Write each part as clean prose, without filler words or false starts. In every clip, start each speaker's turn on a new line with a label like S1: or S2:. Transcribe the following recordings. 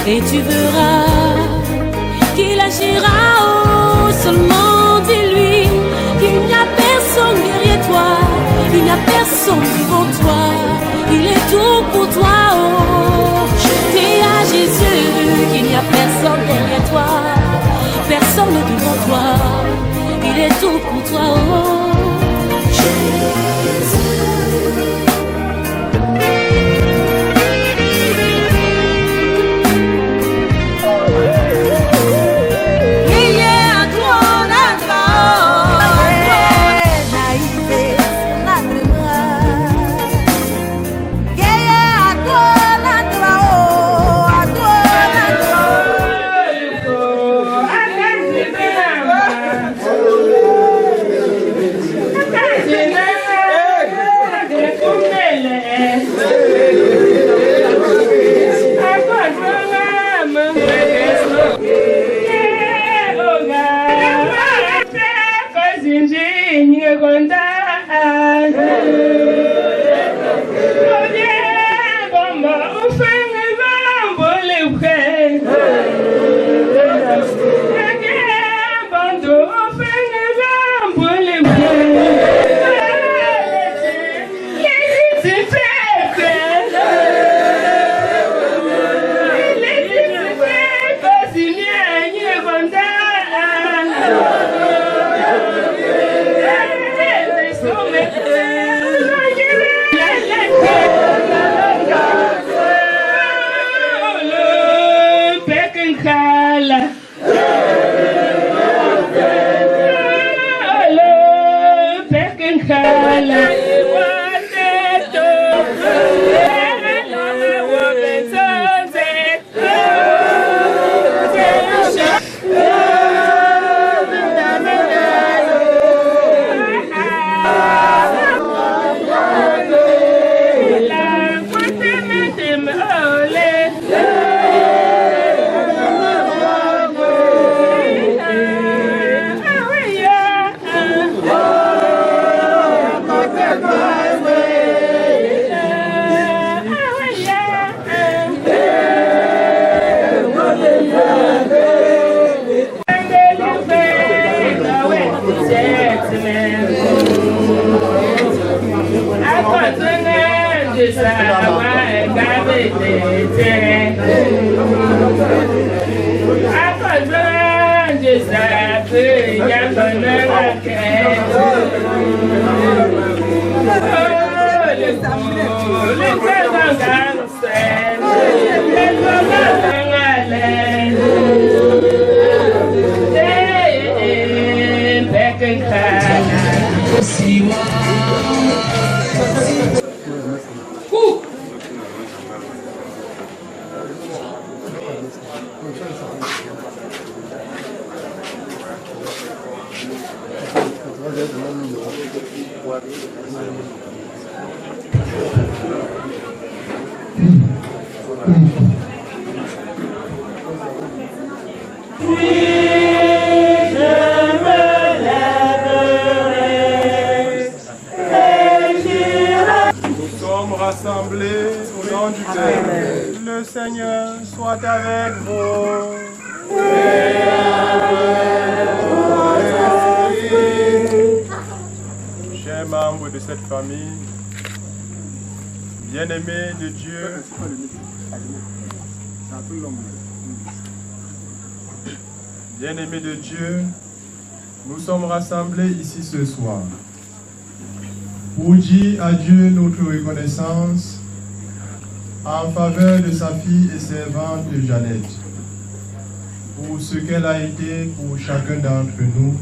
S1: et tu verras qu'il agira. Oh, seulement dis-lui qu'il n'y a personne derrière toi, il n'y a personne devant toi, il est tout pour toi. Oh, dis à Jésus qu'il n'y a personne derrière toi, personne devant toi, il est tout pour toi. Oh, Jésus.
S2: Rassemblés au nom du Père. Le Seigneur soit avec vous. Et avec votre esprit. Chers membres de cette famille, bien-aimés de Dieu, bien-aimés de Dieu, nous sommes rassemblés ici ce soir pour dire à Dieu notre reconnaissance en faveur de sa fille et servante Jeannette, pour ce qu'elle a été pour chacun d'entre nous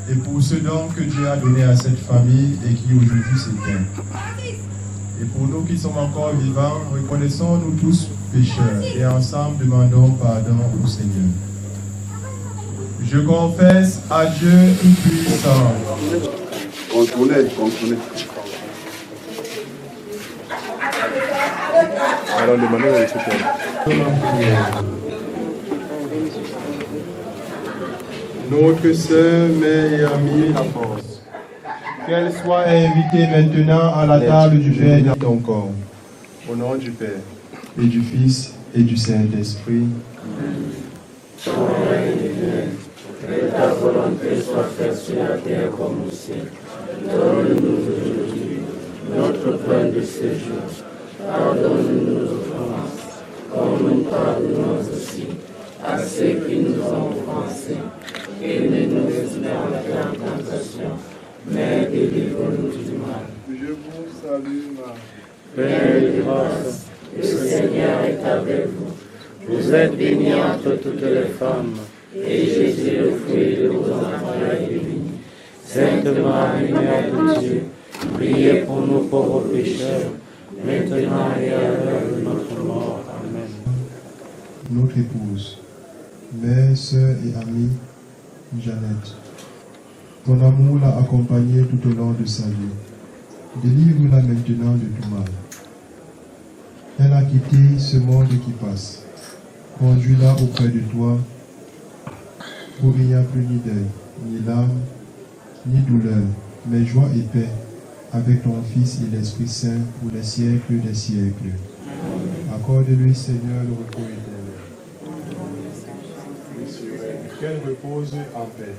S2: et pour ce don que Dieu a donné à cette famille et qui aujourd'hui s'éteint. Et pour nous qui sommes encore vivants, reconnaissons-nous tous pécheurs et ensemble demandons pardon au Seigneur. Je confesse à Dieu Tout-Puissant.
S3: Contournez. Alors demandez à
S2: Notre sœur, mère et amie, la force, qu'elle soit invitée maintenant à la table du Père dans ton corps. Au nom du Père, et du Fils, et du Saint-Esprit.
S4: Que ta volonté soit faite sur la terre comme au ciel. Donne-nous aujourd'hui notre pain de ce jour. Pardonne-nous nos offenses, comme nous pardonnons aussi à ceux qui nous ont offensés. Et ne nous laisse pas entrer en tentation, mais délivre-nous du mal.
S2: Je vous salue, Marie.
S4: Pleine de grâce, le Seigneur est avec vous. Vous êtes bénie entre toutes les femmes, et Jésus, le fruit de vos entrailles, est béni. Sainte Marie, Mère de Dieu, priez pour nous pauvres pécheurs, maintenant et à l'heure de notre mort. Amen.
S2: Notre épouse, mère, sœur et amie, Jeannette, ton amour l'a accompagnée tout au long de sa vie. Délivre-la maintenant de tout mal. Elle a quitté ce monde qui passe. Conduis-la auprès de toi, où il n'y a plus ni deuil, ni larmes, ni douleur, mais joie et paix avec ton Fils et l'Esprit Saint pour les siècles des siècles. Accorde-lui, Seigneur, le repos éternel. Qu'elle repose en paix.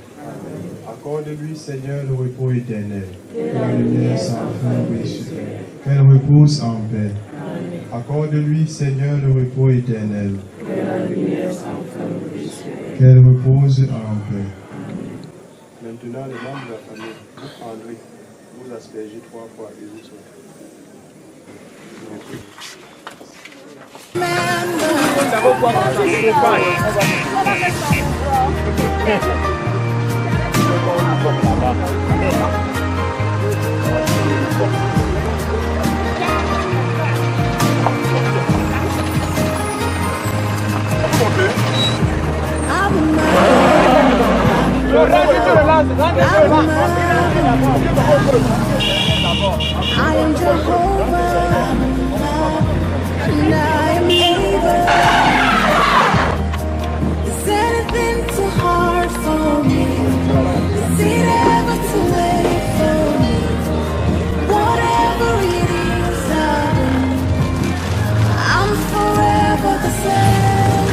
S2: Accorde-lui, Seigneur, le repos éternel. Que la lumière sans fin brille sur elle. Qu'elle repose en paix. Accorde-lui, Seigneur, le repos éternel. Qu'elle repose en paix. Maintenant, les membres de la famille, vous prendrez, vous aspergez 3 fois et vous sautez.
S1: I am Jehovah, and I am able. Is anything too hard for me? Is it ever too late for me? Whatever it is I do, I'm forever the same.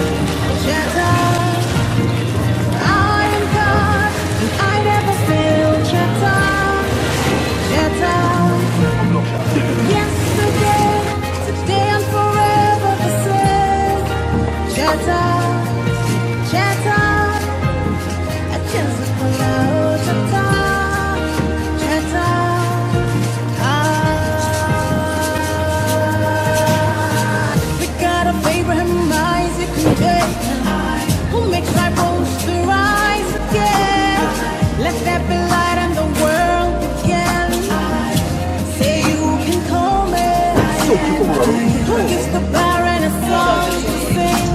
S1: Shaddai, I am God, and I never fail. Shaddai, Shaddai. Yesterday, today and forever the same. Shaddai, Shaddai, I just follow Shaddai, Shaddai. The God of Abraham, Isaac, and Jacob, who makes my bones to rise again. Let there be light and the world begin. Say you can call me. Who gives the barren a song to sing?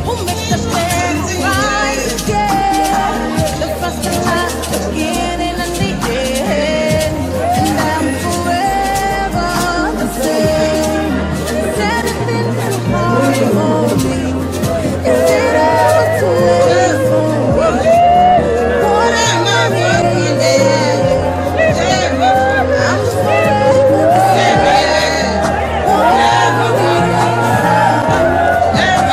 S1: Who makes the dead rise again? The first and last, the beginning and the end. And I'm forever the same. Is anything too hard for me? Is it ever too late for me? What am I really there? I'm forever the same. Whatever it is, never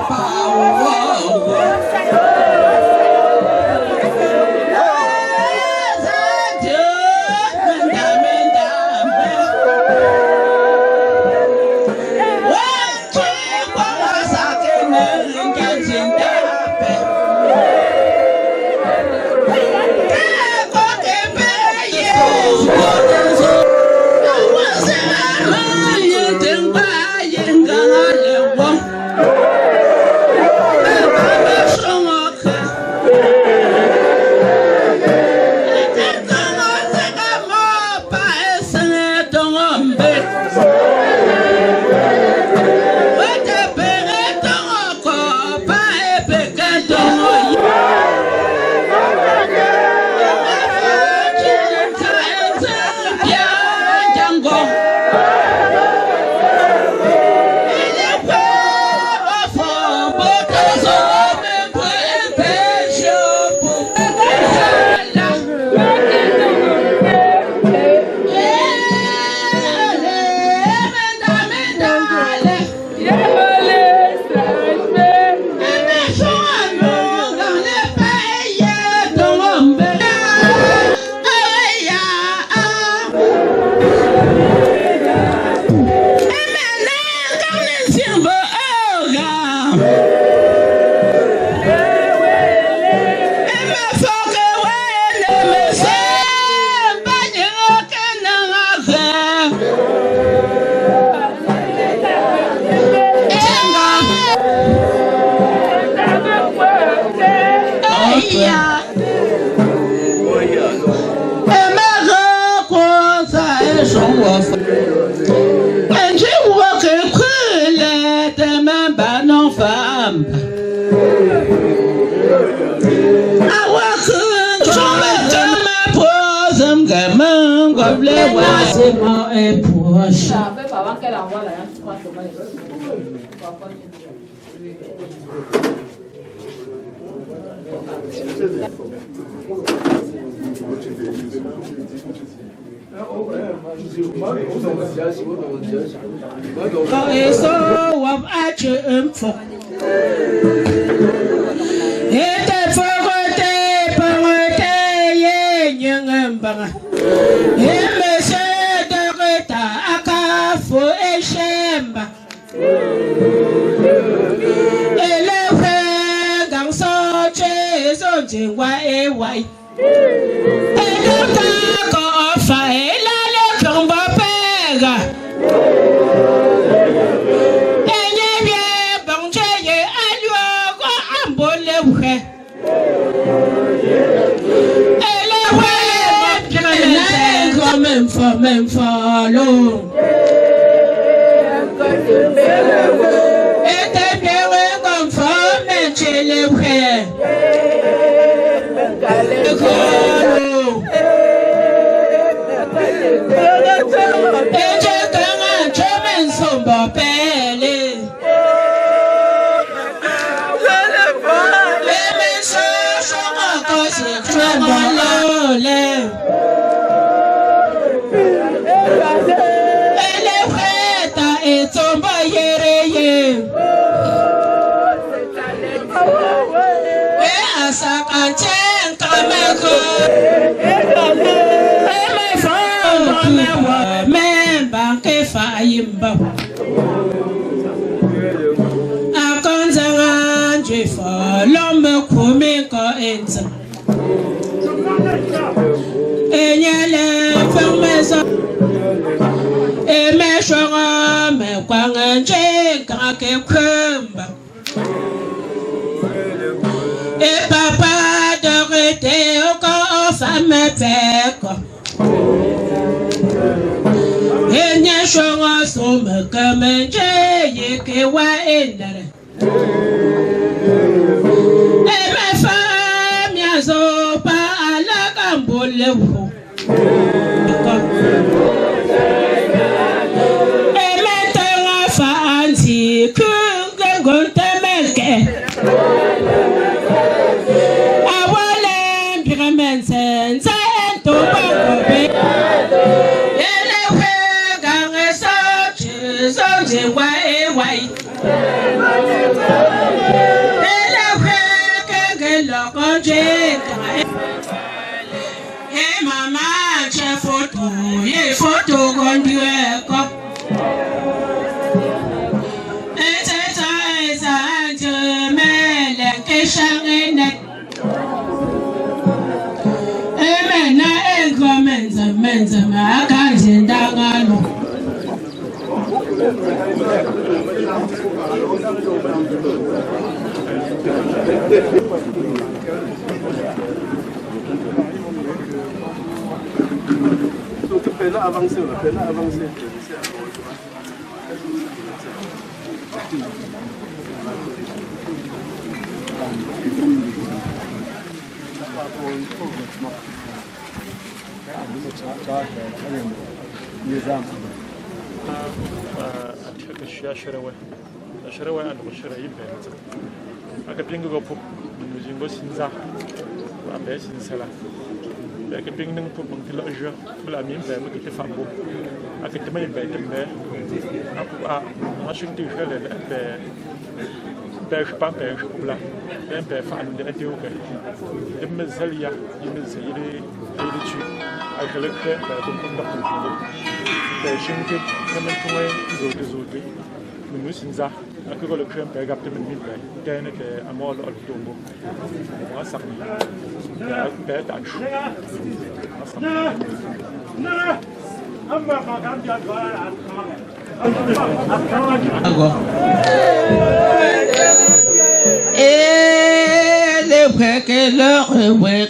S4: Power.
S5: Ele
S4: est prêt que leur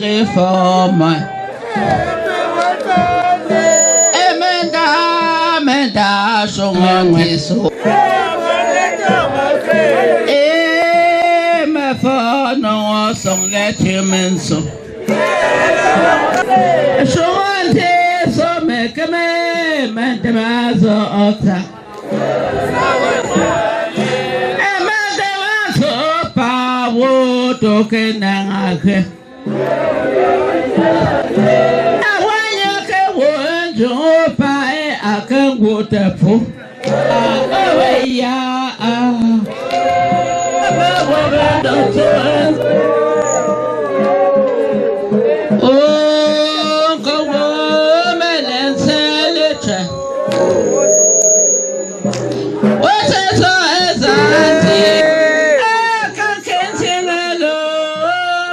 S4: réforme. Menda son so. E me fa no son let him so. Shonte so me keme menda zo ota. E menda so pa wo to ke na ake. Jopa akan gota po ya oh go melen selete what is anti akan kenselelo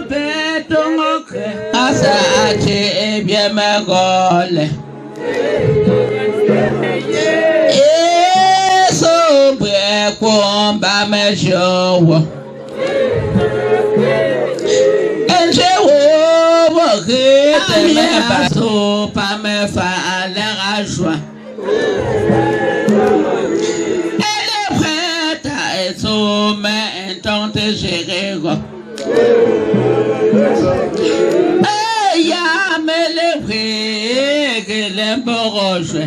S4: betongo asa ate bien magole Ba me show and wo ke me ba so pa me fa la joie elle est prête à être mais intente gérer ya me le que le boroche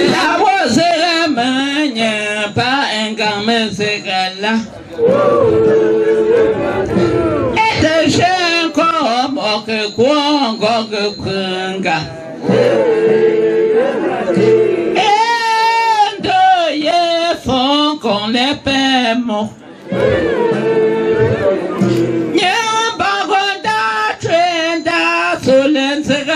S4: la voix est la main, pas un gamin, c'est là. Et de chien comme que quoi, que kunga. Et de ye font qu'on les paiement. Y'a pas qu'on t'a train d'à sur l'intérêt.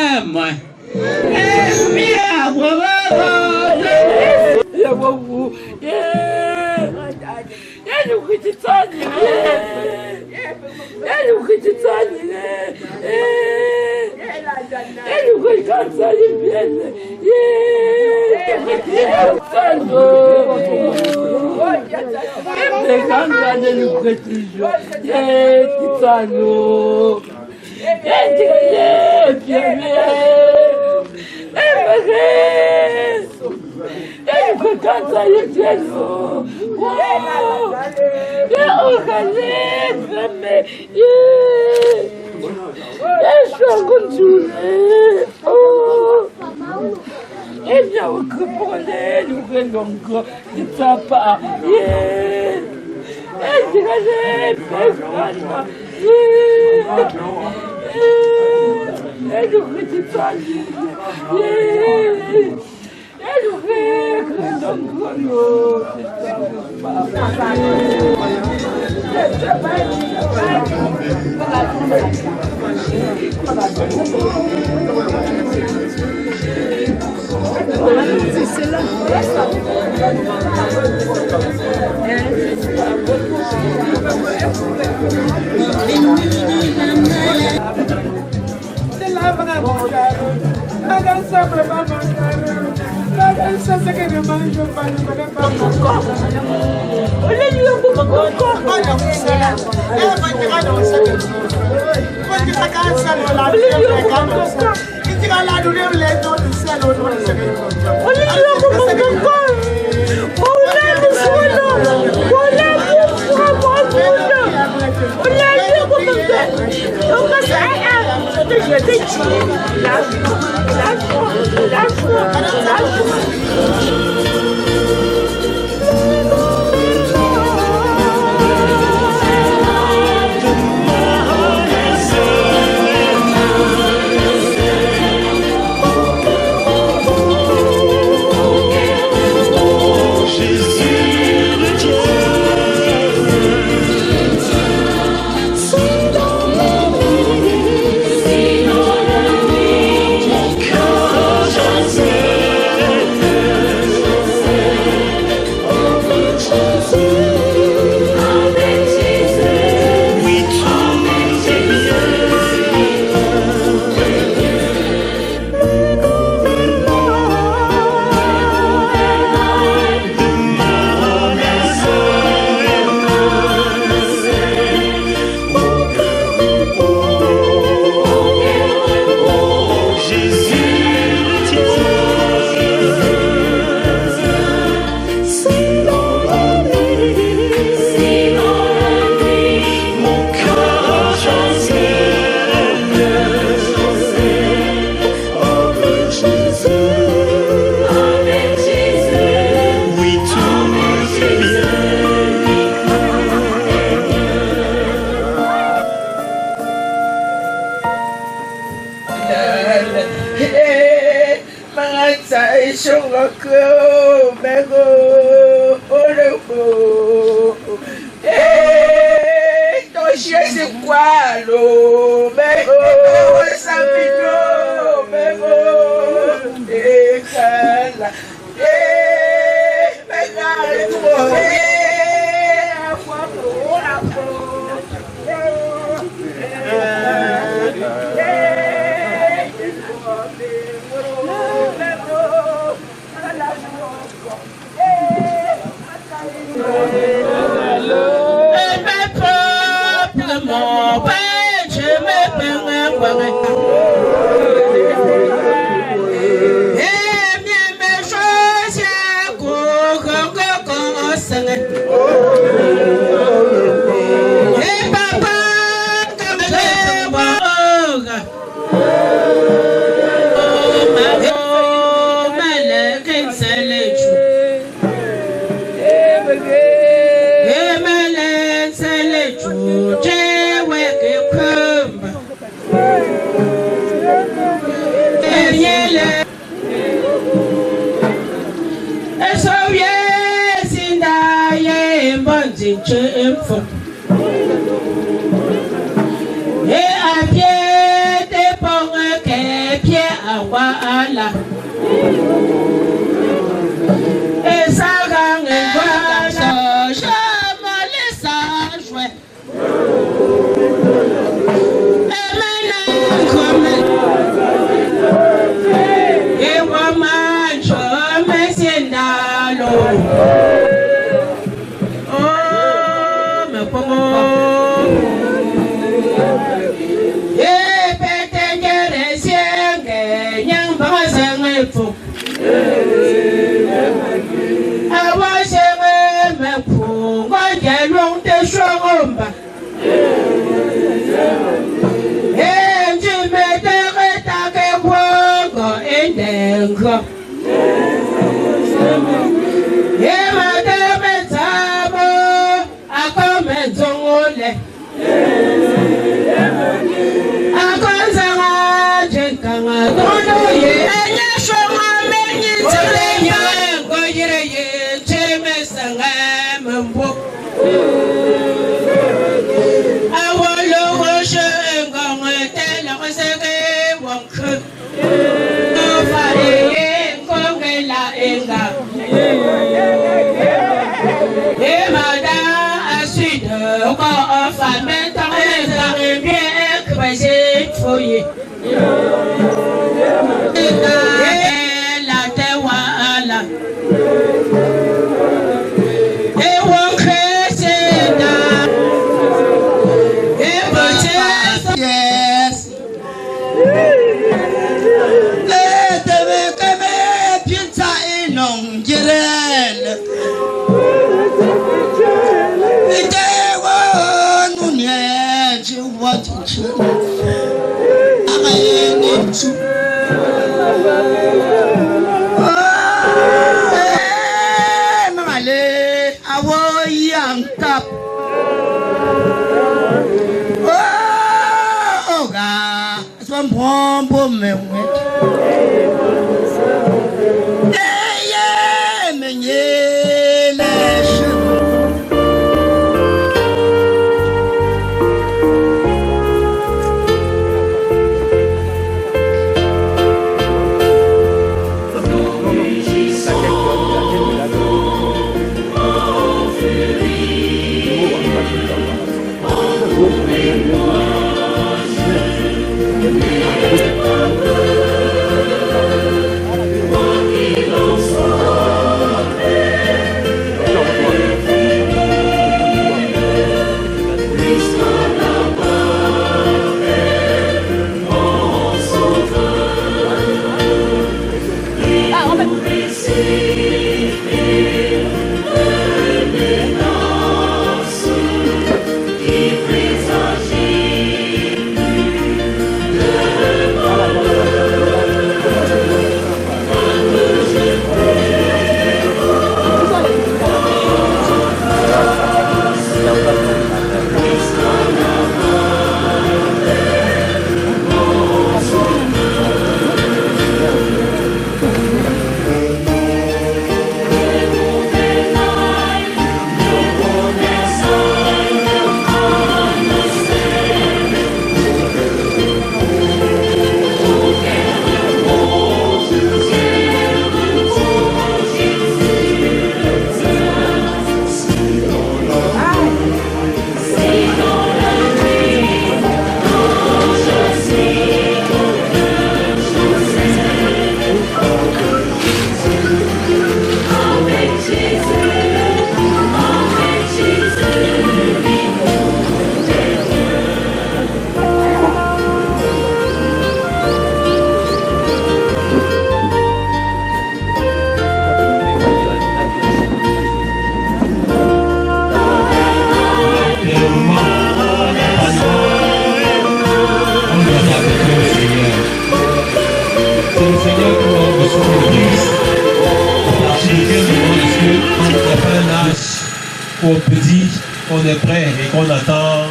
S5: qu'on peut dire qu'on est prêt et qu'on attend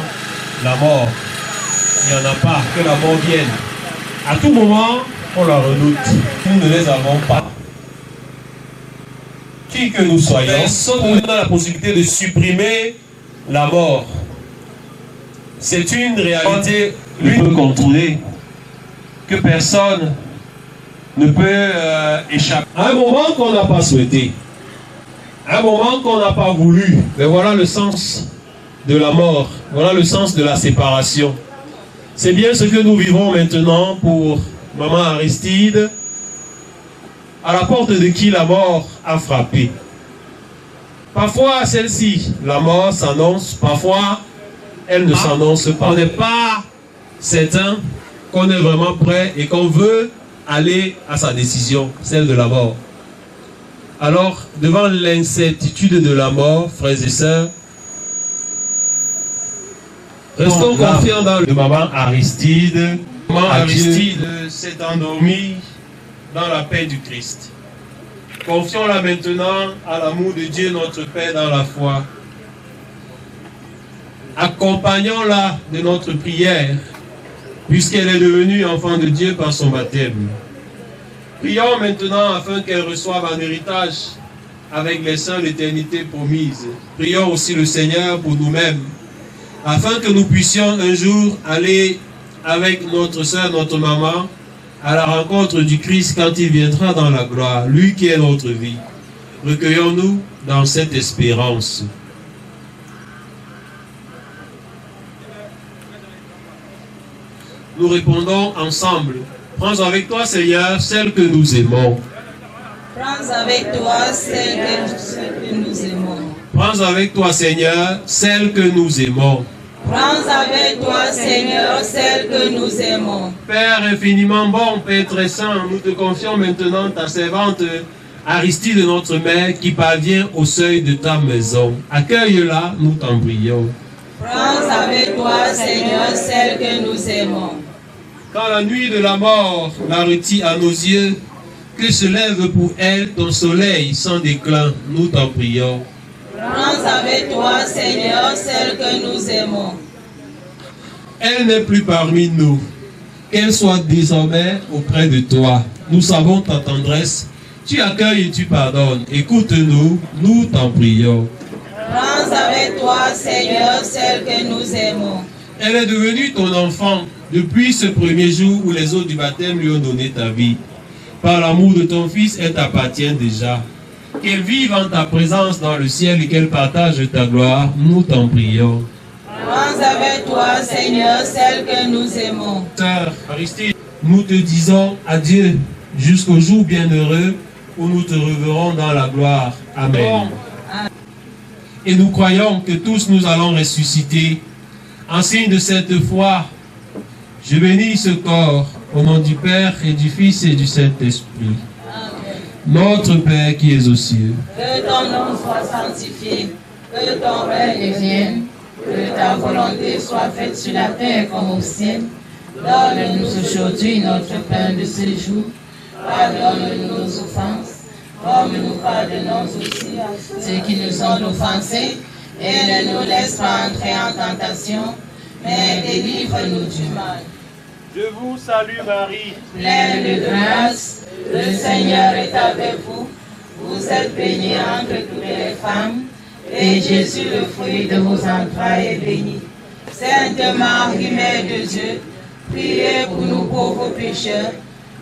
S5: la mort. Il n'y en a pas, que la mort vienne. À tout moment, on la redoute. Nous ne les avons pas. Qui que nous soyons, personne n'a la possibilité de supprimer la mort. C'est une réalité, lui peut contrôler, que personne ne peut échapper. À un moment qu'on n'a pas souhaité, à un moment qu'on n'a pas voulu, mais voilà le sens de la mort, voilà le sens de la séparation. C'est bien ce que nous vivons maintenant pour maman Aristide, à la porte de qui la mort a frappé. Parfois, celle-ci, la mort s'annonce, parfois, elle ne s'annonce pas. On n'est pas certain qu'on est vraiment prêt et qu'on veut aller à sa décision, celle de la mort. Alors, devant l'incertitude de la mort, frères et sœurs, restons confiants dans le maman Aristide. Maman Aristide s'est endormie dans la paix du Christ. Confions-la maintenant à l'amour de Dieu notre Père dans la foi. Accompagnons-la de notre prière, puisqu'elle est devenue enfant de Dieu par son baptême. Prions maintenant afin qu'elle reçoive un héritage avec les saints l'éternité promise. Prions aussi le Seigneur pour nous-mêmes, afin que nous puissions un jour aller avec notre sœur, notre maman, à la rencontre du Christ quand il viendra dans la gloire, lui qui est notre vie. Recueillons-nous dans cette espérance. Nous répondons ensemble. Prends avec toi, Seigneur, celle que nous aimons.
S6: Prends avec toi celle que nous aimons.
S5: Prends avec toi, Seigneur, celle que nous aimons.
S6: Prends avec toi, Seigneur, celle que nous aimons.
S5: Père infiniment bon, Père très saint, nous te confions maintenant ta servante Aristide, notre mère, qui parvient au seuil de ta maison. Accueille-la, nous t'en prions.
S6: Prends avec toi, Seigneur, celle que nous aimons.
S5: Quand la nuit de la mort la retire à nos yeux, que se lève pour elle ton soleil sans déclin, nous t'en prions.
S6: Prends avec toi, Seigneur, celle que nous aimons.
S5: Elle n'est plus parmi nous. Qu'elle soit désormais auprès de toi. Nous savons ta tendresse. Tu accueilles et tu pardonnes. Écoute-nous, nous t'en prions.
S6: Prends avec toi, Seigneur, celle que nous aimons.
S5: Elle est devenue ton enfant depuis ce premier jour où les eaux du baptême lui ont donné ta vie. Par l'amour de ton Fils, elle t'appartient déjà. Qu'elle vive en ta présence dans le ciel et qu'elle partage ta gloire, nous t'en prions.
S6: Prends avec toi, Seigneur, celle que nous aimons.
S5: Sœur Aristide, nous te disons adieu jusqu'au jour bienheureux où nous te reverrons dans la gloire. Amen. Et nous croyons que tous nous allons ressusciter. En signe de cette foi, je bénis ce corps au nom du Père et du Fils et du Saint-Esprit. Notre Père qui es aux cieux,
S6: Que ton nom soit sanctifié, que ton règne vienne, que ta volonté soit faite sur la terre comme au ciel. Donne-nous aujourd'hui notre pain de ce jour. Pardonne-nous nos offenses, comme nous pardonnons aussi à ceux qui nous ont offensés. Et ne nous laisse pas entrer en tentation, mais délivre-nous du mal.
S5: je vous salue Marie,
S6: Pleine de grâce, le Seigneur est avec vous. Vous êtes bénie entre toutes les femmes, et Jésus, le fruit de vos entrailles, est béni. Sainte Marie, Mère de Dieu, priez pour nous pauvres pécheurs,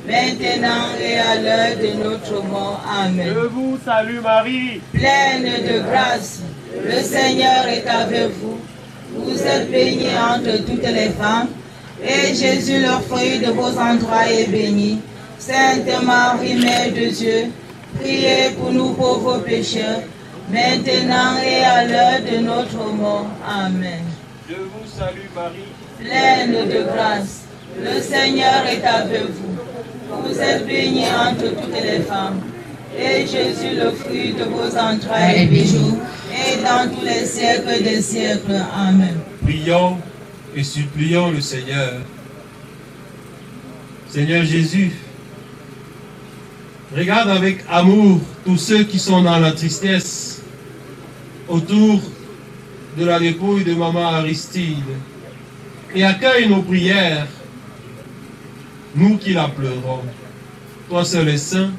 S6: maintenant et à l'heure de notre mort. Amen.
S5: je vous salue Marie,
S6: Pleine de grâce, le Seigneur est avec vous. Vous êtes bénie entre toutes les femmes, et Jésus, le fruit de vos entrailles, est béni. Sainte Marie, Mère de Dieu, priez pour nous pauvres pécheurs, maintenant et à l'heure de notre mort. Amen.
S5: je vous salue Marie,
S6: Pleine de grâce, le Seigneur est avec vous. Vous êtes bénie entre toutes les femmes, et Jésus, le fruit de vos entrailles, est béni. Et dans tous les siècles des siècles. Amen.
S5: prions et supplions le Seigneur. Seigneur Jésus, regarde avec amour tous ceux qui sont dans la tristesse autour de la dépouille de maman Aristide et accueille nos prières, nous qui la pleurons. Toi seul est saint,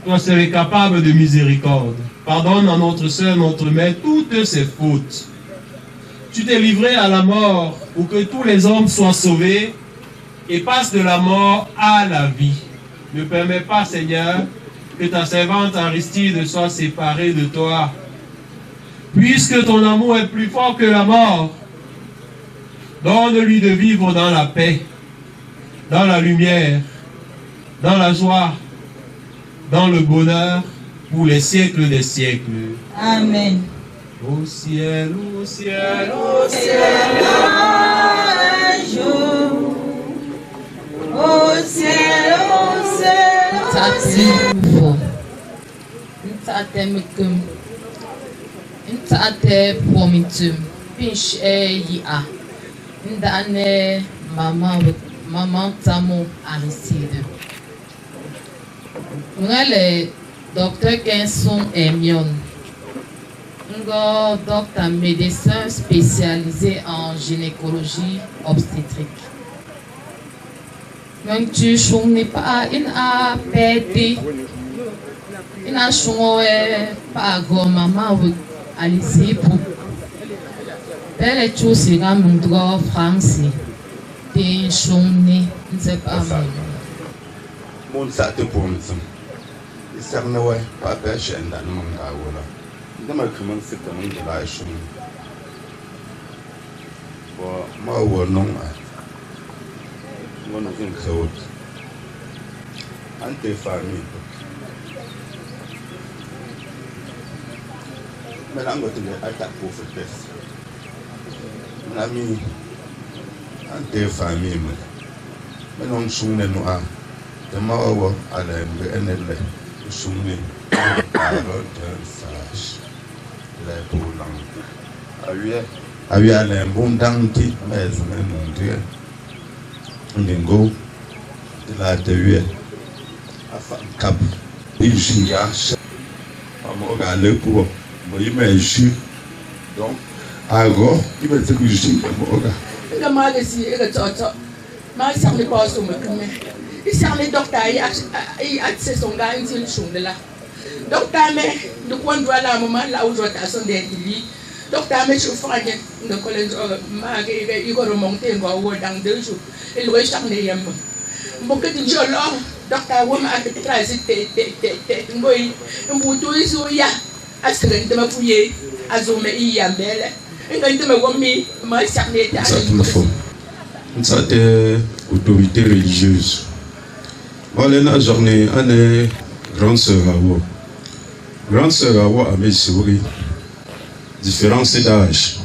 S5: toi seul est capable de miséricorde. Pardonne à notre sœur, notre mère, toutes ses fautes. Tu t'es livré à la mort pour que tous les hommes soient sauvés et passent de la mort à la vie. Ne permets pas, Seigneur, que ta servante Aristide soit séparée de toi. Puisque ton amour est plus fort que la mort, donne-lui de vivre dans la paix, dans la lumière, dans la joie, dans le bonheur, pour les siècles des siècles.
S6: Amen.
S5: Au ciel, au ciel,
S6: Au ciel, un jour. Au ciel,
S7: Tati nouveau. Ntate mekum. Ntate promitum. Pinch yi a. Ndane maman Tamo Aristide. Le docteur Kenson Emion. Un docteur médecin spécialisé en gynécologie obstétrique. Donc tu n'es pas in a pété. In a choué pas grand maman avec Alice pour. Belle chose c'est quand mon droit français. T'es chouné, ne sais pas.
S3: Mon saté pour me dire. Il s'est renoué pas pêcher dans le monde à Ola. Dans ma commune c'est un monde de la chouine. Bon, moi non. Mon nom est Claude. Ante famille. Mais là, on va te dire attaque pour faire test. Mon ami, ante famille. Mais non, je suis noir. De ma voix, à l'aime, je suis né. Sage. Les boulons. Aïe, à l'aime, bon danti, mais mon Dieu. Ndingo de la télé afin cap il chia amoga le pour moi il donc alors il va te coucher amoga
S8: le mal ici et le toto mal ça ne passe au me il s'en est docteur il a son gars il est là docteur mais de quoi doit la maman là où je t'attends d'être docteur mais je ferai le collège il va remonter dans 2 jours. Il va charner yam. Beaucoup de gens là, docteur Wama a été tracé, ngoy, mbuto isoya, asren de ma fouiller, azome yambele. Ngoy de ma wami, ma charner ta.
S3: Ça me faut. Ça autorité religieuse. Voilà la journée, année grande sœur Awo. Grande sœur Awo a mes souris. Différence d'âge.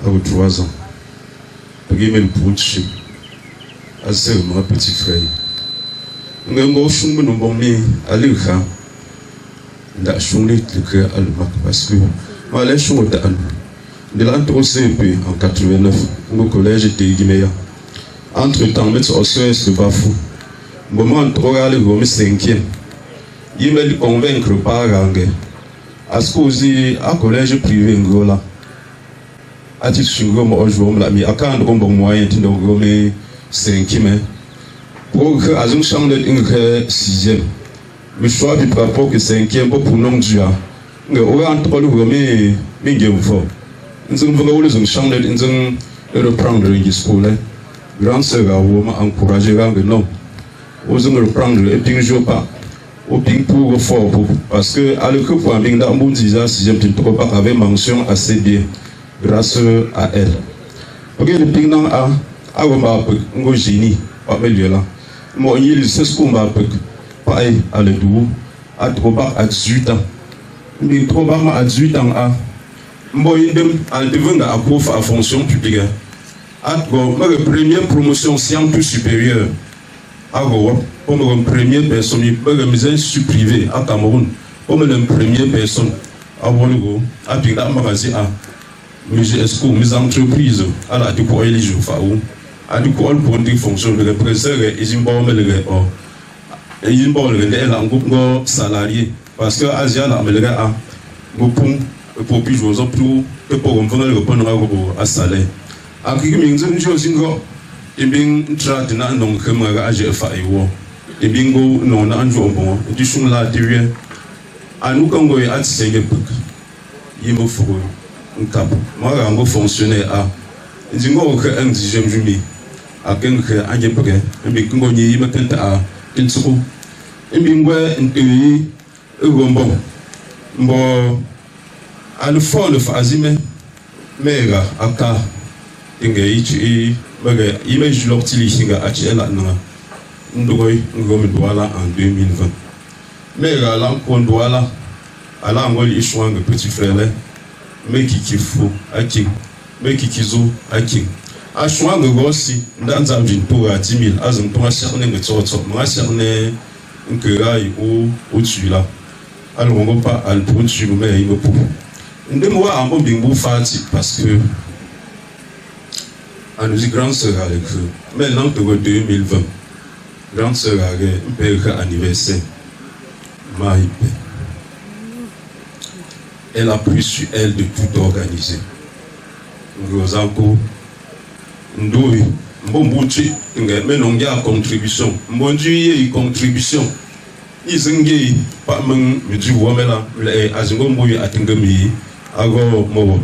S3: À 3 ans. Pour même pour tuer. Assez mon petit frère. Nous avons chumé nos bons à l'écran. Nous avons chumé le cœur à l'humain parce que nous allons chumé de l'entre-CP en 89, au collège de Guinée. Entre-temps, nous avons fait le bafou. Moment où nous avons 5e. Il m'a convaincre par Rangé. À ce que à collège privé Ngola. À titre de je l'ai mis à quand on bon moyen de nous 5e. Pour que à une chambre de 6e. Le choix du rapport que 5e pour non Dieu. Nous avons remis Mingem fort. Nous avons une chambre de reprendre le discours. Grand sœur a encouragé non. Nous allons reprendre et puis je pas. Au ping pour fort parce que à l'école pour un bing d'Amboundiza 6e tu avait mention assez bien grâce à elle. Ok le ping dans a Wamba ngo génie pas mieux là. Moi il c'est ce qu'on m'a pas à le dou à trop à 18 ans. Mais trop bas à 18 ans à moi il en devenant à prof à fonction publique. À ma première promotion sciences supérieure. Comme une première personne, je suis privé à Cameroun. Comme une première personne à Wolugo, à Pinga Magasin, mes entreprises, à la Dupo Elige Faou, à Dupo pour une fonction de président et ils ont le salarié parce que Asia la Amélica a beaucoup pour plus jouer en plus que pour on faire le répondre à salaire à qui m'inzo n'jo singo et bien tra de na non que moi à j'ai fait yo et bingo non na anjo bon du son la dieu à nous quand on a c'est que il me faut un cap moi on fonctionner à zingo que un dixième juillet à quel que un j'ai pas et bien quand on y me quand à une seconde et bien ouais un pays bon bon à le fond le phasime mega aka inga ichi baga image l'ortili singa achela na ndogoi ngomi douala en 2020 mega la ko douala ala ngoli ishwanga petit frère là mais qui faut aki mais qui zo aki ashwanga gosi ndanza mjintura 10000 azum to aserne ngetsotso ngaserne nkerai o tsula alors on va pas al pour tu mais il me pour ndemwa ambo bingbu fati parce que à nos grandes sœurs avec eux maintenant de 2020 grande sœur avec un père anniversaire Marie elle a pris sur elle de tout organiser nous avons ndoi mbombuchi mais non ya contribution mbonji contribution izingi pa men mji wamela le azingo mbuyi atingami ago mo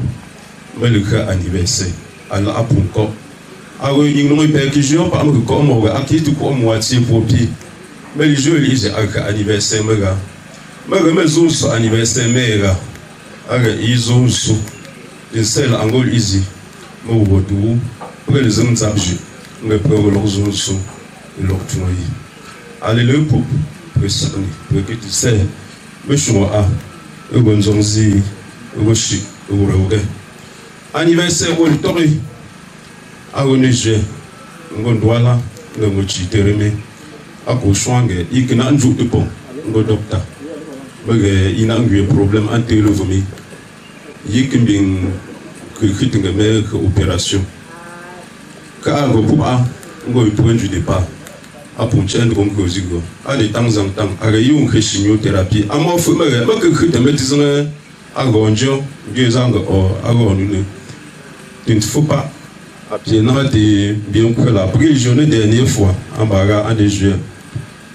S3: melika anniversaire ala apunko ago yingno pe kijo pa mo ko mo ga akitu ko mo ati popi meli joli je aka anniversaire mega mezo so anniversaire mega aga izo so insel angol easy mo wodu pour les hommes zabji me pour leur zo so leur tuyi allez le pop presani que tu sais me choa e gonzonzi e woshi e woroge anniversaire wol tori agoneje ngondwala ngochi tereme ako shwange ikina nju epo ngo docteur bege ina ngwe problème antélovomi yikimbing que khitinga me opération ka go pupa ngo point du départ à puncher de bon cosigo à de temps en temps à une chimiothérapie à moi faut me que tu me disons à gonjo deux ans à gonune il ne faut pas bien noter bien que la journée dernière fois en baga en des jeux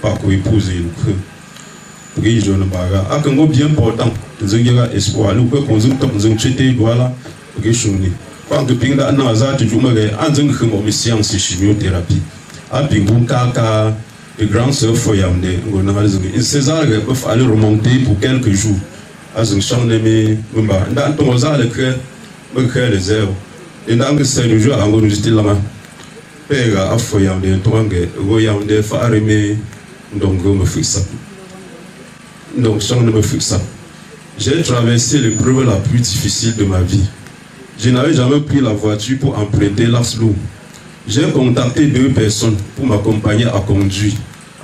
S3: pas pour épouser le journée baga à quand bien important de dire espoir nous que consomme top nous traiter voilà que choni quand que pinga na azat tu me en zeng que science chimiothérapie a pingu kaka de grand sœur foyamde ngona bazungu in César il faut aller remonter pour quelques jours azung chamne me mba nda to zale que me que les heures et dans que c'est le jour en gros j'étais là pega a foyamde to nge goyamde fa arime donc me fixa donc chamne me fixa j'ai traversé l'épreuve la plus difficile de ma vie. Je n'avais jamais pris la voiture pour emprunter l'Aslo. J'ai contacté 2 personnes pour m'accompagner à conduire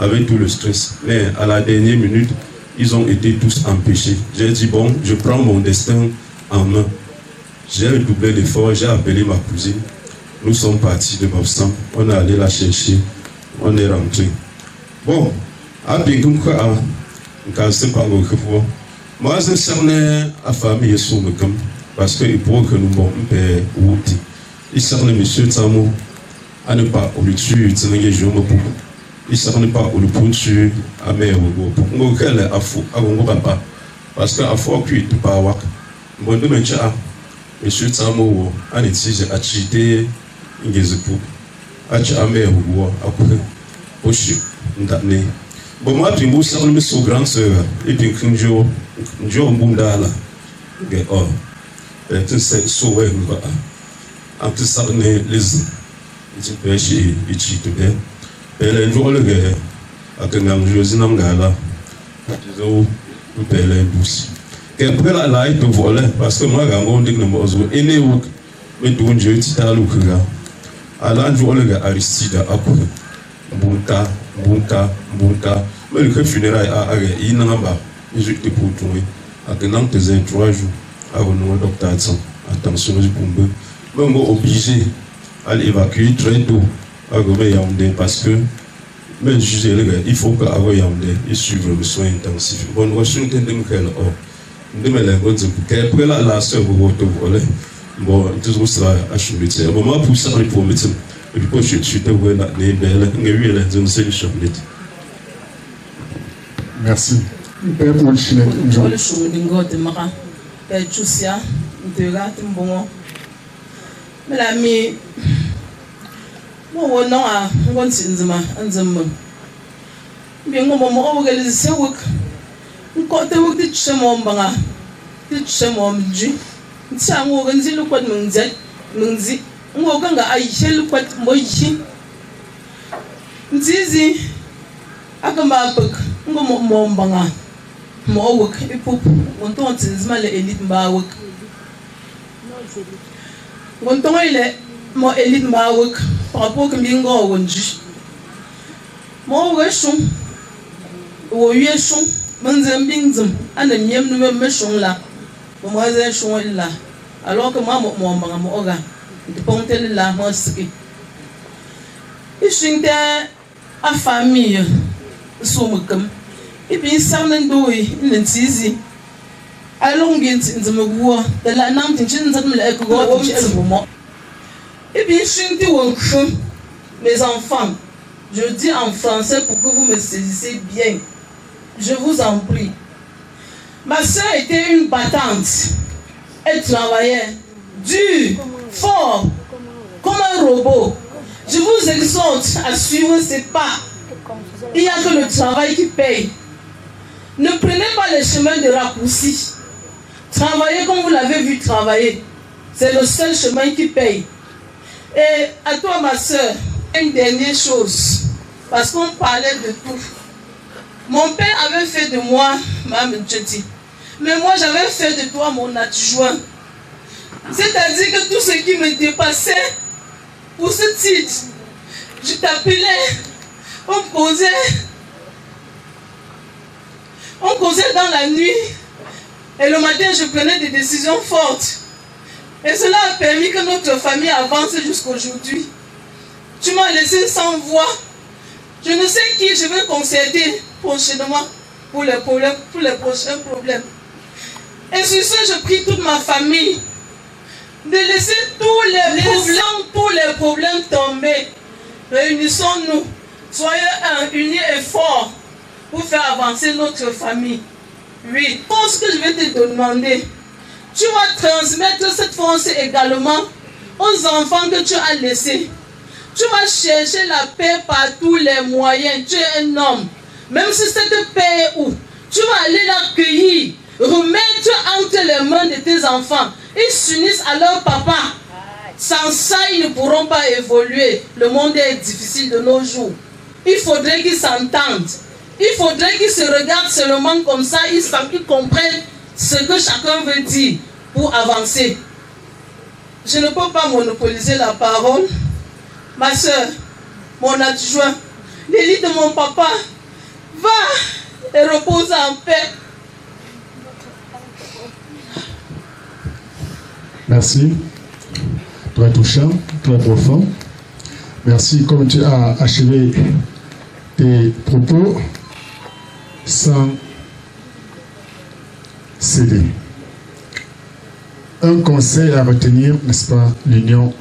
S3: avec tout le stress. Mais à la dernière minute, ils ont été tous empêchés. J'ai dit bon, je prends mon destin en main. J'ai redoublé d'efforts, j'ai appelé ma cousine. Nous sommes partis de Mopsam. On est allé la chercher. On est rentré. Bon, à Bingumka, moi, je suis à famille sur le camp. Parce qu'il faut que nous bon père outi il s'en monsieur Tsamo à ne pas au dessus tsenenge jomo pour il s'en pas au punchu à mer pour ngokele afu agongo papa parce que afu ku tu pa wak bon de mencha monsieur Tsamo a ne tije a chite ingezepu a cha mer wo akure oshi ndane bon moi puis vous savez me so grande sœur et puis kunjo njo mbundala ge oh tu sais sauver quoi en tout ça les tu peux chez et tu te bien elle est jolie le à que nous Josie Namgala tu sais où elle est douce et après la il te voler parce que moi quand on dit que nous avons aimé ou mais tout Dieu tu t'as lu que là à la jolie le Aristide à quoi bunka mais le funérailles à il n'a pas je te pour toi à que nous te 3 jours avant nous docteur attention du pompe même obligé à l'évacuer très tôt à Yaoundé parce que même juger les gars il faut que à Yaoundé et suivre le soin intensif bon Washington de Michael ndimele ngonzo ke la sœur boto volé bon toujours sera à chumite moment pour ça pour mettre et puis je suis te voir ne belle ngewile zone c'est chumite.
S9: Merci. Père pour le chine
S6: pour le chouningo de mara père chusia ndega timbongo melami mo wono a ngonsinzima anzimmo bingo mo ogelise wuk ko te wuk ti chemo mbanga ti chemo mji ntsango ganzi lukwat mungzi ngo ganga ayishe lukwat moyi nzizi akamba pek ngo mo mbanga mo wuk ipup ngonto nzinzima le elite mba wuk ngonto ile mo elite mba wuk papo kambingo wonji mo weshun wo yeshun manzambingzum ana miem no meshun la mo maze shun la alors que moi mo mbanga mo oga de pontel la mo ski ishinte a famille sumukam ibi samnen doyi ntizi alongin nzimugwo de la nam tinchin zatum la eko go mo ibi shinte wonkhum mes enfants. Je dis en français pour que vous me saisissez bien. Je vous en prie. Ma soeur était une battante. Elle travaillait dur, fort, comme un robot. Je vous exhorte à suivre ses pas. Il n'y a que le travail qui paye. Ne prenez pas le chemin de raccourci. Travaillez comme vous l'avez vu travailler. C'est le seul chemin qui paye. Et à toi, ma soeur, une dernière chose, parce qu'on parlait de tout. Mon père avait fait de moi, Mme Tcheti, mais moi j'avais fait de toi mon adjoint. C'est-à-dire que tout ce qui me dépassait, pour ce titre, je t'appelais, on causait dans la nuit, et le matin je prenais des décisions fortes. Et cela a permis que notre famille avance jusqu'aujourd'hui. Tu m'as laissé sans voix. Je ne sais qui je vais concerter prochainement pour les prochains problèmes. Et sur ce, je prie toute ma famille de laisser tous les problèmes tomber. Réunissons-nous, soyons unis et forts pour faire avancer notre famille. Oui, tout ce que je vais te demander, tu vas transmettre cette force également aux enfants que tu as laissés. Tu vas chercher la paix par tous les moyens. Tu es un homme. Même si cette paix est où, tu vas aller l'accueillir, remettre entre les mains de tes enfants. Ils s'unissent à leur papa. Sans ça, ils ne pourront pas évoluer. Le monde est difficile de nos jours. Il faudrait qu'ils s'entendent. Il faudrait qu'ils se regardent seulement comme ça. Ils comprennent ce que chacun veut dire pour avancer. Je ne peux pas monopoliser la parole. Ma soeur, mon adjoint, l'élite de mon papa, va et repose en paix.
S9: Merci. Très touchant, très profond. Merci, comme tu as achevé tes propos sans céder. Un conseil à retenir, n'est-ce pas, l'union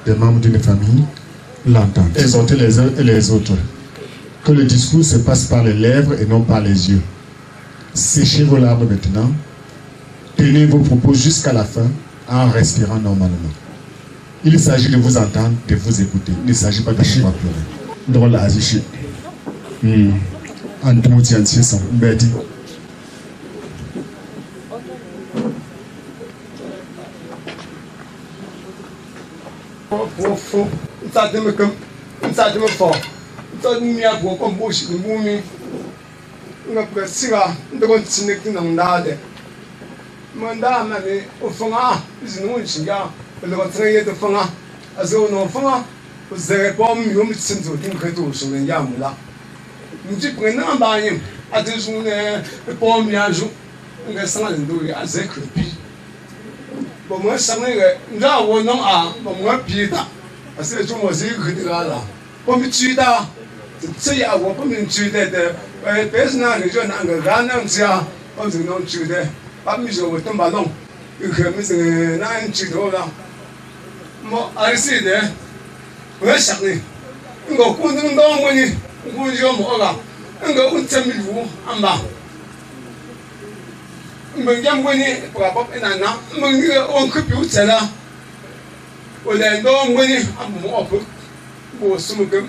S9: des membres d'une famille, l'entente, exhorter les uns et les autres. Que le discours se passe par les lèvres et non par les yeux. Séchez vos larmes maintenant. Tenez vos propos jusqu'à la fin en respirant normalement. Il s'agit de vous entendre, de vous écouter. Il ne s'agit pas de vous pleurer. Drôle à Azichi. Antumutiansi son mbedi.
S10: Fofo, ntademe fo. Ntademe abo ko mboshi ngumi. Ngapre siga ndoko tsinek ndade. Manda mane ofonga izinu nshinga. Lo tseye de fonga. Azo no fonga. Uzere bom yum tsinzo tinkreto shumen yamula. Nji prena mbanye. Adejune bom yaju. Ngasanga ndo ya zekrepi. Moi, ça me dit, on a moi pita. Parce que je me suis dit, là, comme tu as, c'est y a comme une tuile de personne, les jeunes en Ghana, comme tu non tuile. pas mis au ballon. Il a mis un chido là. Moi, arrêtez, ouais, ça n'est. On va continuer dans le monde. On va jouer au Mola. On va continuer en bas. On va gagner pour avoir un an. On va couper ça là. On est dans le monde. On va pour se moquer.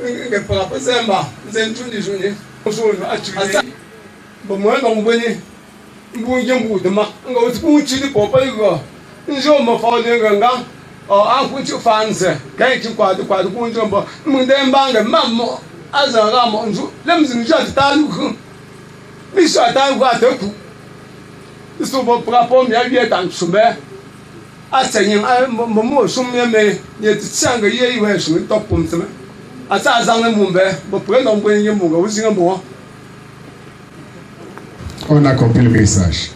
S10: On va pas passer en bas. C'est tout des journées. On se voit à tuer. Bon, moi, on va venir. On va gagner de ma. On va continuer pour pas y voir. On joue ma faute de ganga. Oh, I'm to fancy. Can't you quite the point jumper? Then bang a mamma as a ram on you. Let me just tell you. Miss I time got a cook. The super platform, yet and sugar. I say him, I'm more some me, yet sang a year you have some top pumps. I saw Zang and Mumbe, but pray on when you move, was in a more.
S9: On a compris le message.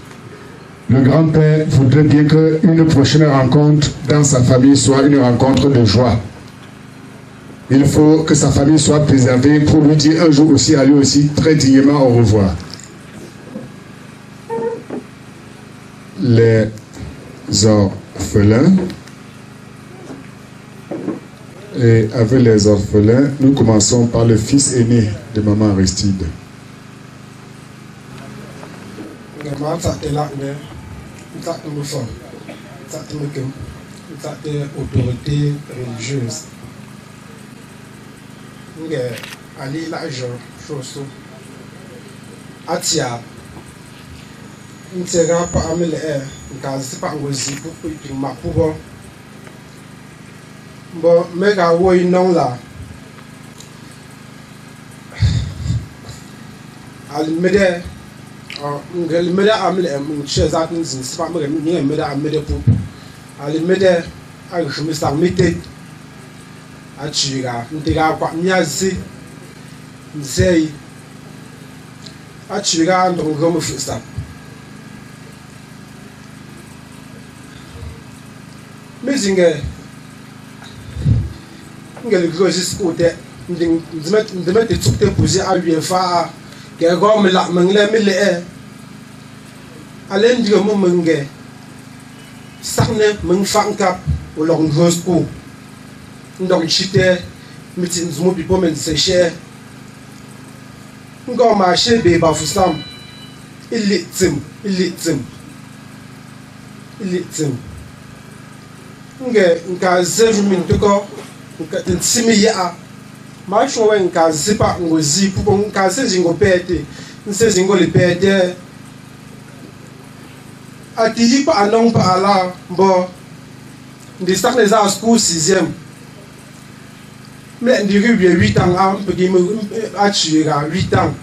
S9: Le grand-père voudrait bien qu'une prochaine rencontre dans sa famille soit une rencontre de joie. Il faut que sa famille soit préservée pour lui dire un jour aussi à lui aussi très dignement au revoir. Les orphelins. Et avec les orphelins, nous commençons par le fils aîné de maman Aristide.
S11: Autorité religieuse. Ali l'argent, chose. Atia. On ne sera pas à mêler, car c'est pas aussi pour que ma pour. Bon, mais à oui, non là. Al-Mede. Ngel mede amle chez atin zin sipa mede ni mede amede po ali mede a khimisa mite a chiga ndiga kwa nyazi nzei a chiga ndongo mo fisa mizinge ngel grozi skote ndimete tsukte pozi a wifa ke go me la mengle mele e alen diga mo menge sakne meng fankap o lo ngosku ndok chite mitin zumo bi pomen se she ngo ma she be ba fusam ilitim nge nka zevu min toko nka tsimi ya ma showe nka zipa ngozi pupo nka sezingo pete nsezingo lipete ati yipa anon pa ala mbo ndi sakne za school 6e me ndi ribe 8 ans am pegi me achira 8 ans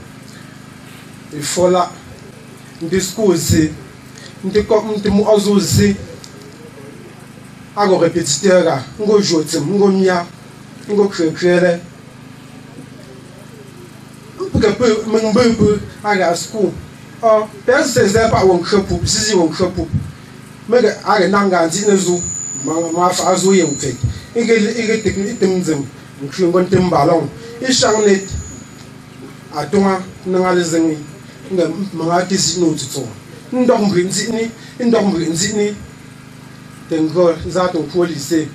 S11: e fola ndi school se ndi ko ndi mu ozozi ago repetiteur ngo jotim ngo mia ngo krere porque peu à school oh personne c'est pas on crepo si on crepo mais à nanga dinazo ma fa zo yem fait ige technique temzem on ngon tem ballon e changet a tonga nanga zengi nga manga tisi no tso ndong brinzini tengo za to police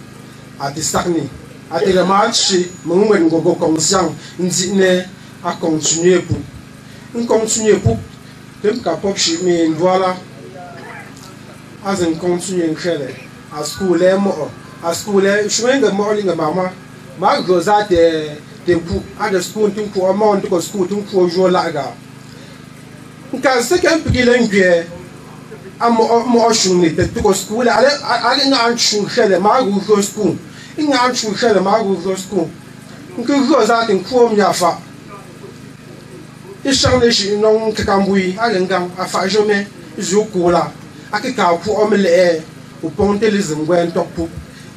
S11: a tisakni a te le match mon ngo conscient nzine à continuer pour dem ka pop chez me voilà as en continuer à school à school je mo linga mama ma goza te pour à de school tout pour amont de school tout pour jouer là ga nka se kan pigi lengue mo shuni te tout school ale nga an shun khele ma go school nga an shun khele ma go school nka goza te pour mi afa échange non kakambui alengang afa jamais jokola akika ku omele o ponte les ngwen topu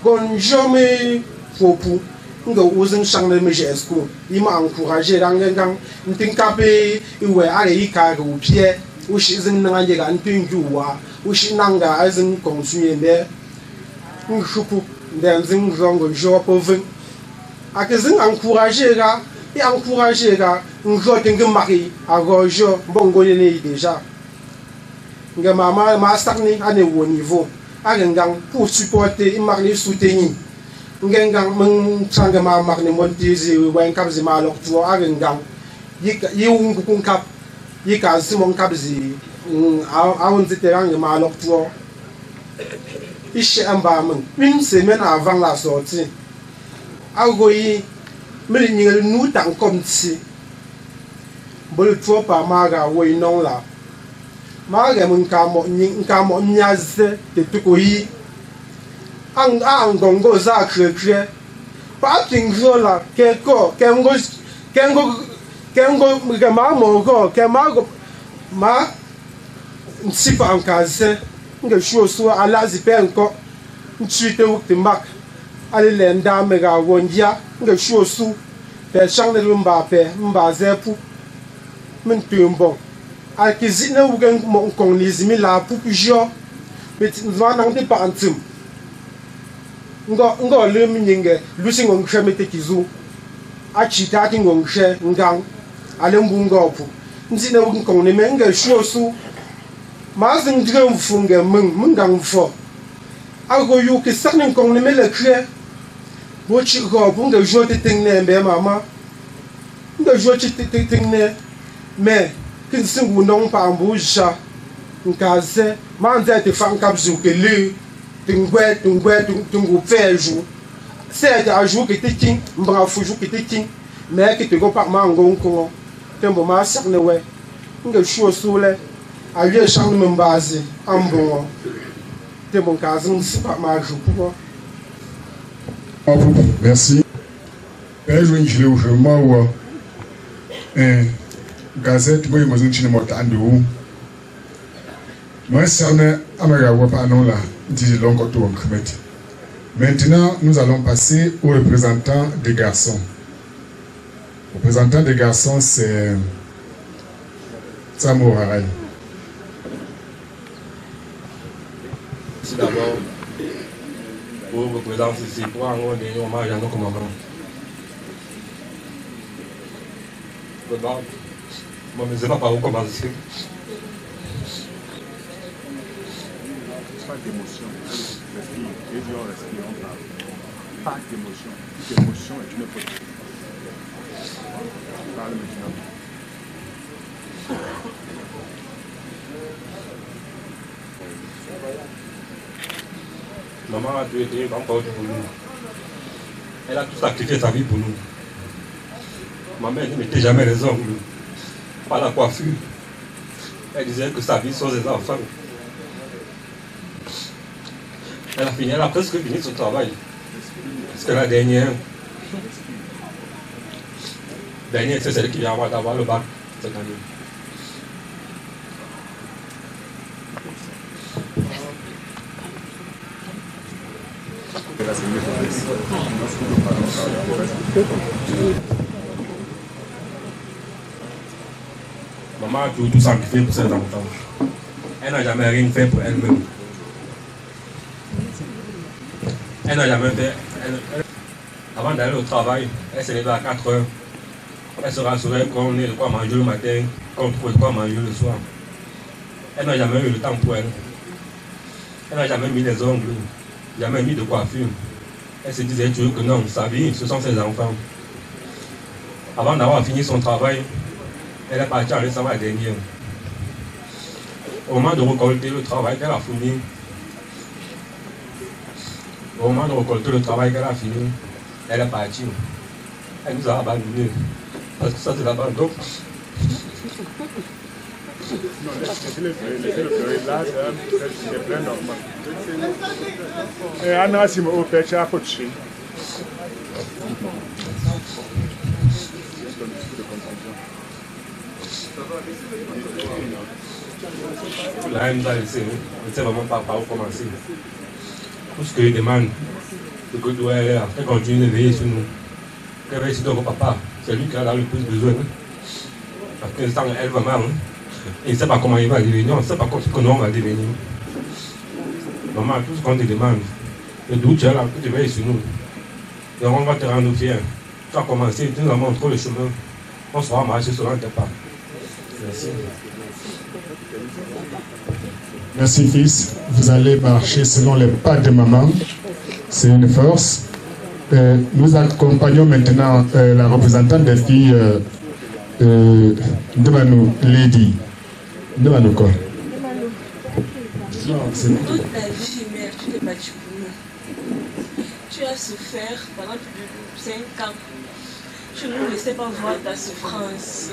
S11: gon jamais fopu nga uzin changle meje esco ima encourager rangang ntinkape iwe ale ika go pie o shizin nanga ga ntinjuwa o shinanga azin continuer be nchupu ndenzin zongo jopovin akizin encourager ga et encourager ga ngotenga mari a rojo bongo yene déjà nga ma sakni ane au niveau agengang pour supporter imarni soutenir ngengang meng changa ma marni montizi wen kabzi ma lok tuo agengang yi ungu kun kap yi ka simon kabzi awon ziterang ma lok tuo ishe amba meng une semaine avant la sortie agoyi meli nyel nu tang comme si bol tuo pa maga wo non la maga mun ka mo nyaze te tukoyi ang gongo za kre pa tingzo la kengo ke ma mo go ke ma go ma nsipa ankaze nga shuo so ala zipen ko nchite wukti mak ali lenda mega wonja nga shuo su pe changde mba zepu min tumbo akizine wugen mo kong lizimi la pupjo bet nzwana ngde pa antim ngo le minyinge lusi ngongche metekizu achita ti ngongche ngang ale mbunga opu nzine wugen kong ne menga shuo su mazing dre mfunge mungang mfo ago yu ki saknin kong ne mele kre bo chi go bunga jote tingne mbe mama nga jote tingne me kin singu non pa mbuja nkaze manze te fan kapzu ke le tungu feju se da ju ke tikin mbra fuju ke tikin me ke te go pa mango nko tembo ma sakne we nga shuo sule a vie chambre me base ambon tembo kaze nsipa ma ju pour
S9: merci. Père Ingile Ujema Gazette boy mo zinchine mota andu. Moi cerné amara wapa non là, dit longo to comité. Maintenant, nous allons passer aux représentants des garçons. Le représentant des garçons c'est Samo Haray.
S5: Merci d'abord pour votre présence ici, pour rendre un hommage à nos commandants. Moi, je ne sais pas par où commencer.
S12: Pas d'émotion, respire, Dieu respire, on parle. Pas d'émotion, l'émotion est une faute. Parle maintenant.
S5: Maman a tout été encore pour nous. Elle a tout sacrifié sa vie pour nous. Ma mère ne mettait jamais les ongles, pas la coiffure. Elle disait que sa vie sont ses enfants. Elle a presque fini son travail. Parce que la dernière, c'est celle qui vient d'avoir le bac cette année. Maman a tout sacrifié pour ses enfants. Elle n'a jamais rien fait pour elle-même. Elle n'a jamais fait. Avant d'aller au travail, elle se levait à 4 heures. Elle se rassurait qu'on ait de quoi manger le matin, qu'on trouve de quoi manger le soir. Elle n'a jamais eu le temps pour elle. Elle n'a jamais mis les ongles, jamais mis de coiffure. Elle se disait toujours que non, sa vie, ce sont ses enfants. Avant d'avoir fini son travail, elle est partie en laissant la dernière. Au moment de récolter le travail qu'elle a fini, elle est partie. Elle nous a abandonnés. Parce que ça, c'est l'abandon.
S12: Non, laissez-le pleurer. Là, c'est plein normal. Et Anna, si vous faites ça, faut tuer.
S5: Là, elle nous a laissé. On ne sait vraiment pas par où commencer. Tout ce qu'elle demande, c'est que doit elle continue de veiller sur nous. Qu'elle veille sur notre papa. C'est lui qui en a le plus besoin. Parce que sans elle va mal. Il ne sait pas comment il va devenir. On ne sait pas comment on va devenir. Maman, tout ce qu'on te demande, le doute, tu es là, tu veilles sur nous. Et on va te rendre fiers. Tu as commencé, tu nous as montré le chemin. On sera marcher selon tes pas. Merci.
S9: Merci fils. Vous allez marcher selon les pas de maman. C'est une force. Nous accompagnons maintenant la représentante des filles Ndemanou, Lady. Ndemanou quoi?
S13: Toute ta vie, mère, tu t'es battue pour nous. Tu as souffert pendant plus de 5 ans. Tu ne nous laissais pas voir ta souffrance.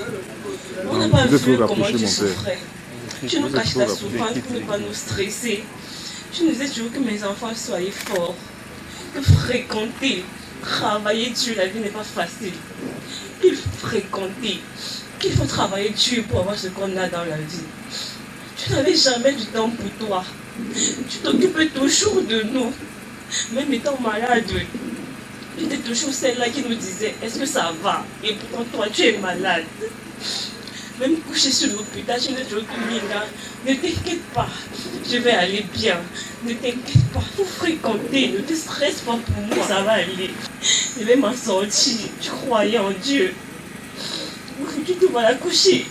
S13: On n'a pas vu comment tu souffrais. Tu nous caches ta souffrance pour ne pas nous stresser. Tu nous disais toujours que mes enfants soient forts, que fréquenter, travailler dur, la vie n'est pas facile. Il faut fréquenter, qu'il faut travailler dur pour avoir ce qu'on a dans la vie. Tu n'avais jamais du temps pour toi. Tu t'occupais toujours de nous. Même étant malade, tu étais toujours celle-là qui nous disait est-ce que ça va? Et pourtant toi tu es malade. Même couché sur l'hôpital, tu n'es toujours que Mina. Ne t'inquiète pas, je vais aller bien. Ne t'inquiète pas, il faut fréquenter, ne te stresse pas pour moi, ça va aller. Je vais m'en sortir, tu croyais en Dieu. Aujourd'hui tu vas la coucher.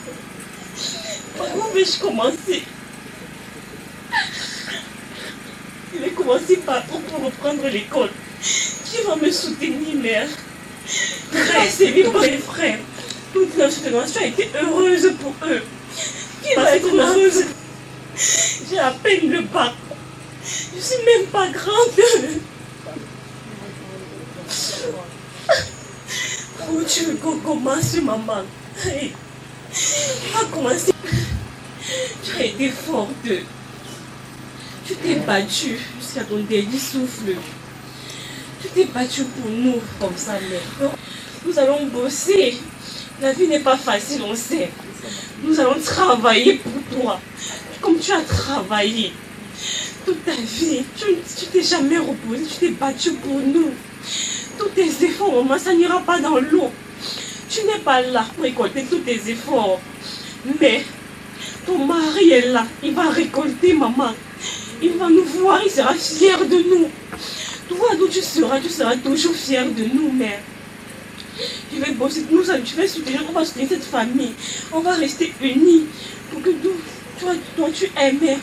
S13: Par où vais-je commencer? Je vais commencer par où pour reprendre l'école? Qui va me soutenir, mère? Frère, c'est lui pour les frères. Toute notre génération a été heureuse pour eux. Qui va être heureuse? J'ai à peine le bac. Je ne suis même pas grande. Où tu veux qu'on commence, maman? Hey. On va commencer. Tu as été forte. Tu t'es battue jusqu'à ton dernier souffle. Tu t'es battue pour nous comme ça, mère. Nous allons bosser. La vie n'est pas facile, on sait. Nous allons travailler pour toi. Comme tu as travaillé toute ta vie, tu t'es jamais reposé, tu t'es battu pour nous. Tous tes efforts, maman, ça n'ira pas dans l'eau. Tu n'es pas là pour récolter tous tes efforts. Mais ton mari est là, il va récolter, maman. Il va nous voir, il sera fier de nous. Toi, d'où tu seras toujours fier de nous, mère. Je vais bosser, tu vas soutenir, on va soutenir cette famille. On va rester unis. Pour que toi tu es mère.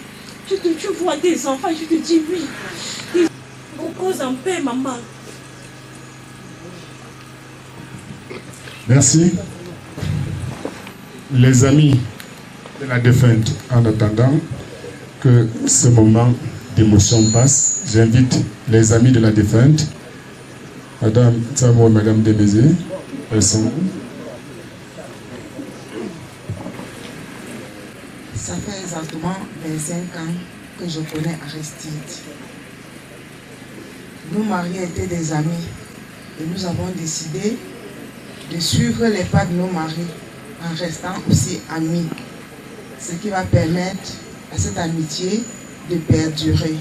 S13: Tu vois tes enfants et tu te dis oui. Repose en paix, maman.
S9: Merci. Les amis de la défunte, en attendant que ce moment d'émotion passe, j'invite les amis de la défunte, Madame Tsamo et Madame Demezé, elles sont où?
S14: Ça fait exactement 25 ans que je connais Aristide. Nos maris étaient des amis et nous avons décidé de suivre les pas de nos maris en restant aussi amis, ce qui va permettre à cette amitié de perdurer.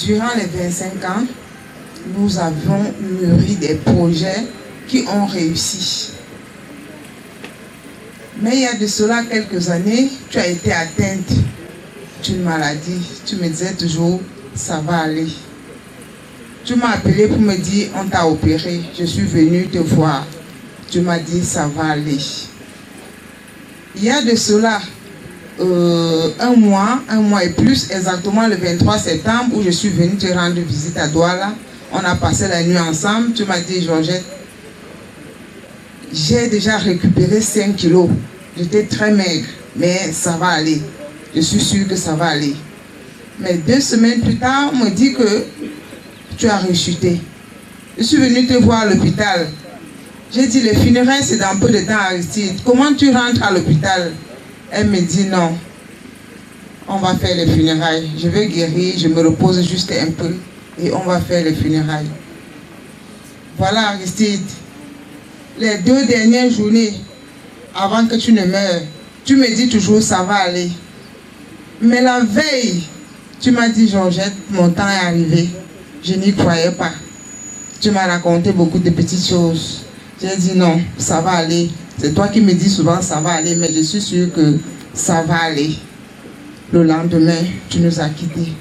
S14: Durant les 25 ans, nous avons mûri des projets qui ont réussi. Mais il y a de cela quelques années, tu as été atteinte d'une maladie. Tu me disais toujours, ça va aller. Tu m'as appelé pour me dire, on t'a opéré. Je suis venue te voir. Tu m'as dit, ça va aller. Il y a de cela un mois et plus, exactement le 23 septembre, où je suis venue te rendre visite à Douala. On a passé la nuit ensemble. Tu m'as dit, Georgette, j'ai déjà récupéré 5 kilos. J'étais très maigre, mais ça va aller. Je suis sûre que ça va aller. Mais 2 semaines plus tard, on me dit que tu as rechuté. Je suis venue te voir à l'hôpital. J'ai dit, les funérailles, c'est dans peu de temps, Aristide. Comment tu rentres à l'hôpital? Elle me dit, non. On va faire les funérailles. Je vais guérir, je me repose juste un peu et on va faire les funérailles. Voilà, Aristide. Les 2 dernières journées, avant que tu ne meures, tu me dis toujours, ça va aller. Mais la veille, tu m'as dit, Georgette, mon temps est arrivé. Je n'y croyais pas. Tu m'as raconté beaucoup de petites choses. J'ai dit non, ça va aller. C'est toi qui me dis souvent ça va aller, mais je suis sûre que ça va aller. Le lendemain, tu nous as quittés.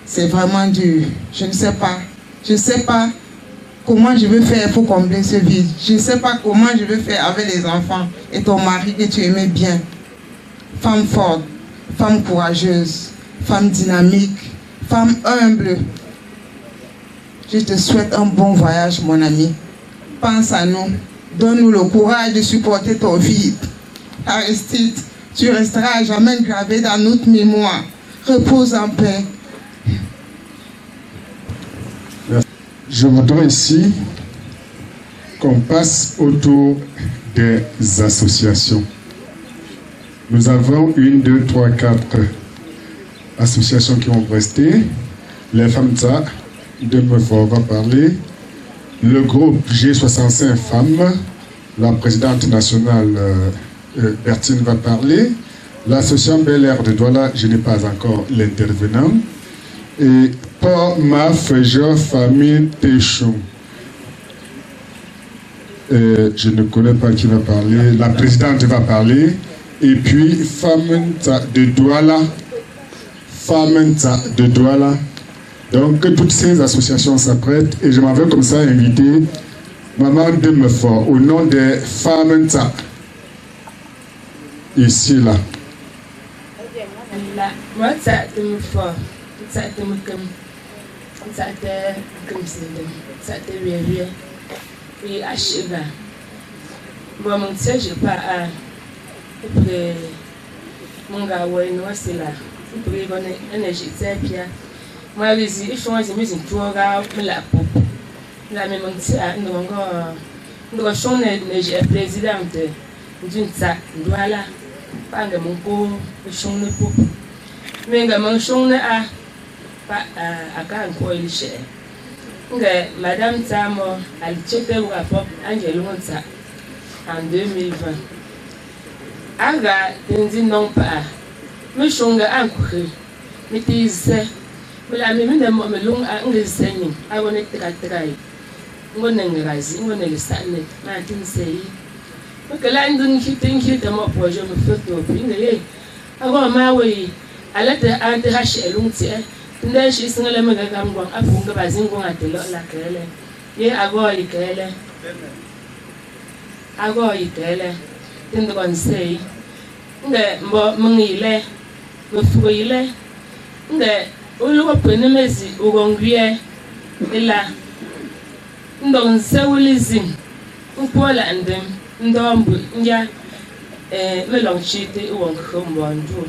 S14: C'est vraiment dur. Je ne sais pas. Je ne sais pas comment je vais faire pour combler ce vide. Je ne sais pas comment je vais faire avec les enfants et ton mari que tu aimais bien. Femme forte, femme courageuse, femme dynamique, femme humble. Je te souhaite un bon voyage, mon ami. Pense à nous. Donne-nous le courage de supporter ton vide. Aristide, tu resteras à jamais gravé dans notre mémoire. Repose en paix.
S9: Je voudrais ici qu'on passe autour des associations. Nous avons 1, 2, 3, 4 associations qui ont resté. Les femmes de Meufort va parler. Le groupe G65 Femmes, la présidente nationale Bertine va parler. L'association Bel Air de Douala, je n'ai pas encore l'intervenant. Et Port Maf, famille Téchou. Je ne connais pas qui va parler. La présidente va parler. Et puis, Femmes de Douala. Femmes de Douala. Donc, toutes ces associations s'apprêtent. Et je m'en vais comme ça inviter Maman de Meufort au nom des Femmes ici, là.
S8: Moi, ça te me fort. Ça te me comme. Ça te comme ça te vient. Et à Chiba. Bon, mon Dieu, je pas à. Mon gars, ouais, non, c'est là. Pour y avoir une énergie, c'est bien. Moi, je dis, il faut que je me dise, tu regardes la peau. La même chose, nous avons une présidente d'une salle. Voilà. Pas de mon corps, je suis un peu. Mais je suis un peu à quand il cher. Madame Samo a checké le rapport Angelo Monsa en 2020. Aga, dit non pas. Mais je suis un peu. Mais tu sais, la même de mon long à un enseignant, à un étranger. On est un razi, on est le sanet, Martin Sey. Que là, nous qui de mon projet me fait au pays. Avant ma way, à la terre, à la hache et l'ontier. Nda shi sun le maga gamgon afun ga bazin gon atelo la kele ye ago ikele tindo gon sei nde mbo mungile mfuile nde ulugo penemezi ugongwie ila ndo nsewulizim mpola ndem ndombu nja melongchite uwonkhombo ndu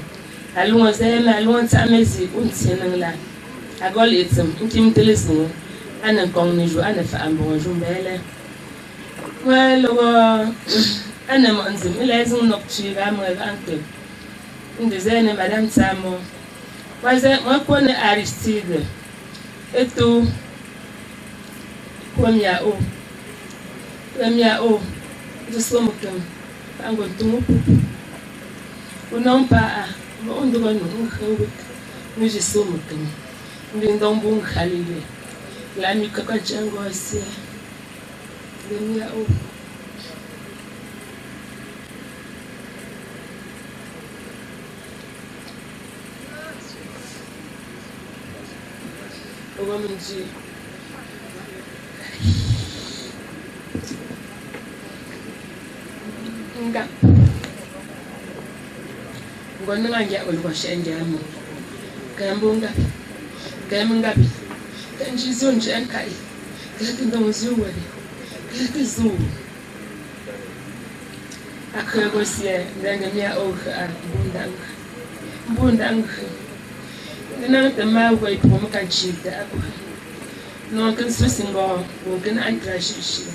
S8: alungo zema alungo tsamezi untsenela agol etsem intim telesu ana kongnejo ana fa ambonjo mbele welo ana monzim ilezin nokchiga mwe ante ndezene madame Samo waze mwakone Aristide eto kwamya o dusomukam ango tumupu unompa on doit nous sommes comme nous dans bon khalile la mi kaka jango ase denia o ogamji nga ngone nganje olwashenjamo kambonga ngapi kanjizo nje ankai kanti ndonziwe kanti zu akagosie ndangamia oga mbundanga nina tamawa ipomo kanchita ako no kan susingo wogan antrashishi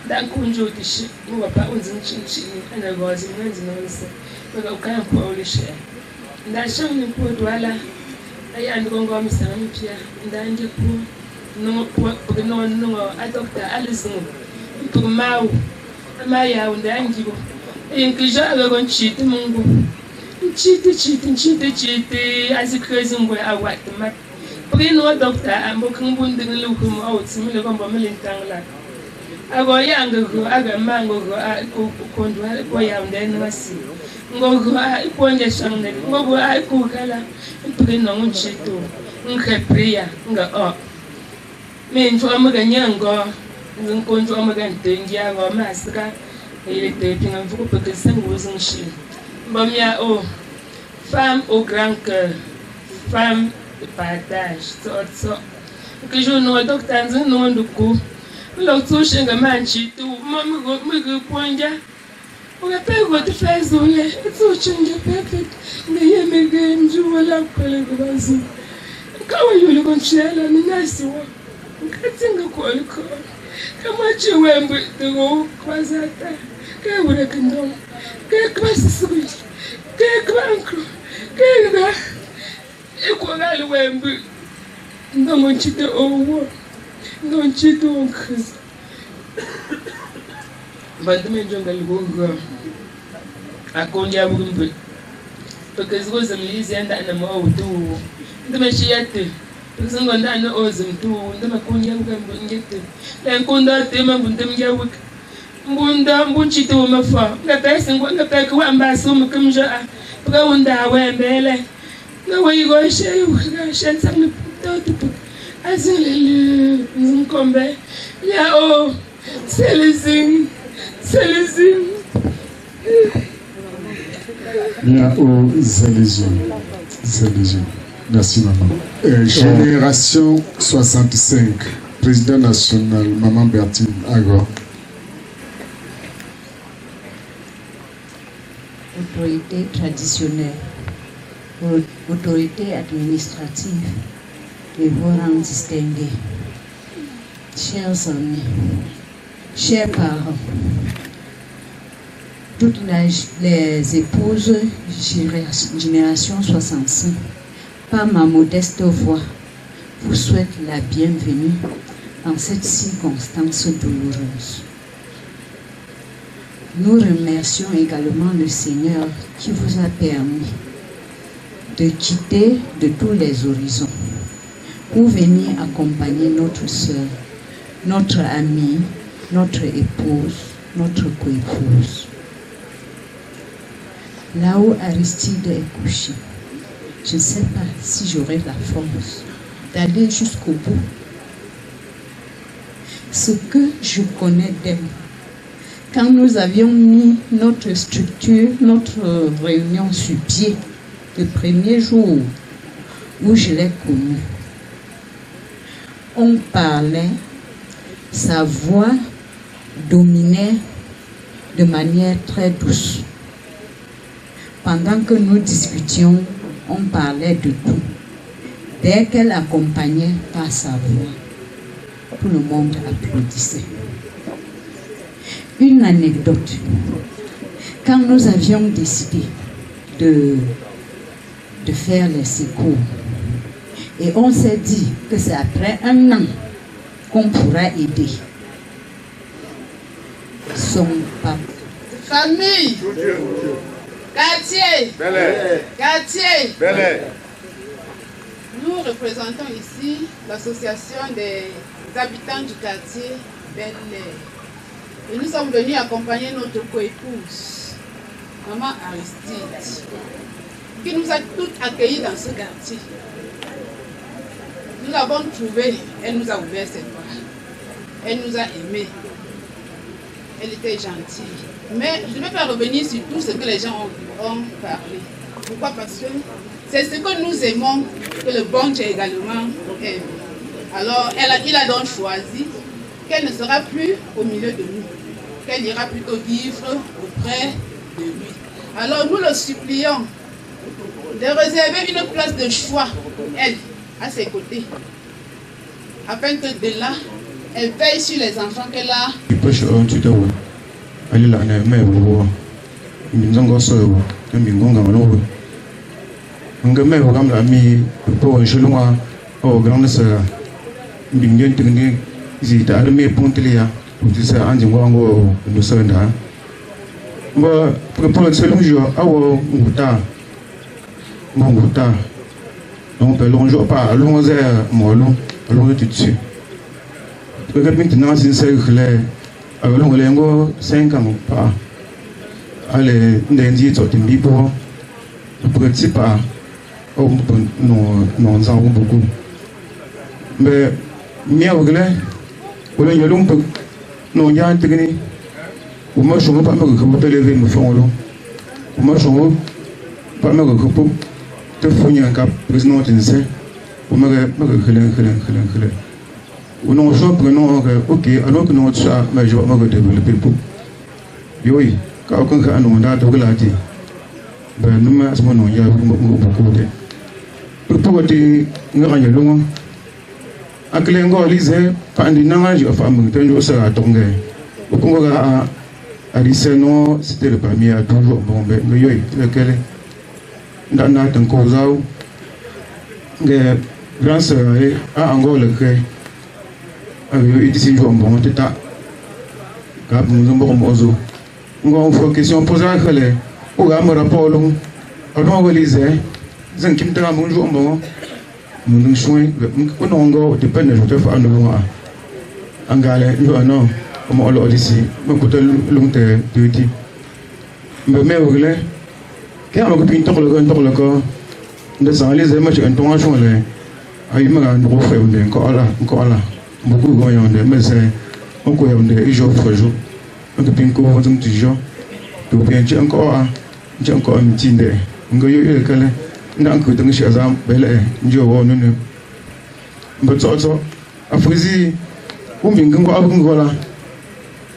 S8: dan kunjo tishi wa pa unzin chinchi ana gozi nganzi nonse baka ukaya kwa ulishe ndashamu ni kwa Douala ay andongo misana mpya ndanje ku no a doctor Alison tumau amaya undangibo inkija agagon chiti mungu chiti azikrezi ngwe awatma no doctor ambokan bundin lukum awtsimile kombo milintangla ago yanga go aga mango go kondwa ko yaunde nwasi ngogo ikonje shangne ngogo ikukala mpino nchito nkepria nga menjo amaganyango nkonjo amagantengia ngo masika ile tepinga mvuko pekesengo zingshi mbamya
S15: femme au grand cœur, femme de partage, que je n'ai donc dans un nom de coup. Le touche un gamin chitou, maman, me poinja. On a pas votre face au lait, et tout change perfect. Mais il y a mes games, je vois la collègue vas-y. Quand you look on chair, and a nice one. Getting a call. Come on, you went with the old Quasata. Get what I can do. Get classes, get grandco, get that. Equal went with no one cheat the old one. Don't cheat on Chris. But the major will go. I call you woman. Because it was a lazy and a more do. The machete. Because I'm going to know them too. The Macunia will get it. Then Kunda, them and them Yawik. Bunda, Bunchito, my farm. The person went to pack one by some Kamja. Go down where Bele. No way you go share you. Share some as you come back. Yeah, oh, Celestine.
S9: Bien, oh, Zélézine. Merci, maman. Génération 65, président national, maman Bertine Agro.
S16: Autorité traditionnelle, autorité administrative, et vos rangs distingués. Chers amis, chers parents, toutes les épouses génération 65, par ma modeste voix, vous souhaite la bienvenue en cette circonstance douloureuse. Nous remercions également le Seigneur qui vous a permis de quitter de tous les horizons pour venir accompagner notre sœur, notre amie, notre épouse, notre coépouse. Là où Aristide est couché, je ne sais pas si j'aurai la force d'aller jusqu'au bout. Ce que je connais d'elle, quand nous avions mis notre structure, notre réunion sur pied, le premier jour où je l'ai connue, on parlait, sa voix dominait de manière très douce. Pendant que nous discutions, on parlait de tout. Dès qu'elle accompagnait par sa voix, tout le monde applaudissait. Une anecdote. Quand nous avions décidé de faire les secours, et on s'est dit que c'est après 1 an qu'on pourra aider son papa.
S8: Famille, quartier, quartier. Nous représentons ici l'association des habitants du quartier Bel-Air. Et nous sommes venus accompagner notre coépouse, maman Aristide, qui nous a toutes accueillis dans ce quartier. Nous l'avons trouvée, elle nous a ouvert ses bras. Elle nous a aimés. Elle était gentille. Mais je ne vais pas revenir sur tout ce que les gens ont parlé. Pourquoi? Parce que c'est ce que nous aimons que le bon Dieu également aime. Alors, il a donc choisi qu'elle ne sera plus au milieu de nous, qu'elle ira plutôt vivre auprès de lui. Alors, nous le supplions de réserver une place de choix pour elle, à ses côtés, afin que de là, elle veille sur les enfants qu'elle a.
S3: Donc, l'on pas, l'on est mollo, l'on est dessus. Le maintenant, c'est ça que les, alors l'on 5 ans pas. Allez, lundi, tu t'es mis pour petit pas. Oh, non, ça va beaucoup. Mais, mieux au glais, ou bien l'on peut, non, il y a un technique. Ou moi, je ne peux pas me lever, me faire l'eau. Ou moi, je pas me recouper, te fournir un cap, président de l'INSEE, pour me reculer. Ou non, je prends, ok, alors que nous sommes, mais je vais me développer pour. Oui, quand on a un mandat de relater, ben nous, à ce moment, il y a beaucoup de. Pour que nous ayons long, à que les gens lisent, pas un dinage, enfin, nous sommes à tomber. Au Congo, à l'Isseno, c'était le premier à toujours bon, mais il y a lequel dans notre cause, les grands sœurs, à Angola, le créé. Il dit si je bon, tu t'as. Cap nous avons bon on fait question posée à elle. Au gars me rappelle, on va lire. Zan kim tara mon jour bon. Mon soin, on a encore dépend de je te fais un nouveau. Angale, non, on l'a ici. Me coûte longtemps de dire. Mais au relais, quand on a coupé le corps, de s'en aller, moi j'ai un ton à changer. Aïe, me rend gros frère, encore là. Beaucoup de gens mais c'est encore des jours fragile. On peut pinko on zum toujours. Tu bien j'ai encore un petit de. On a eu le calé. On a encore des choses à belle. J'ai eu une. Mais ça à Frézy, on vient qu'on va voilà.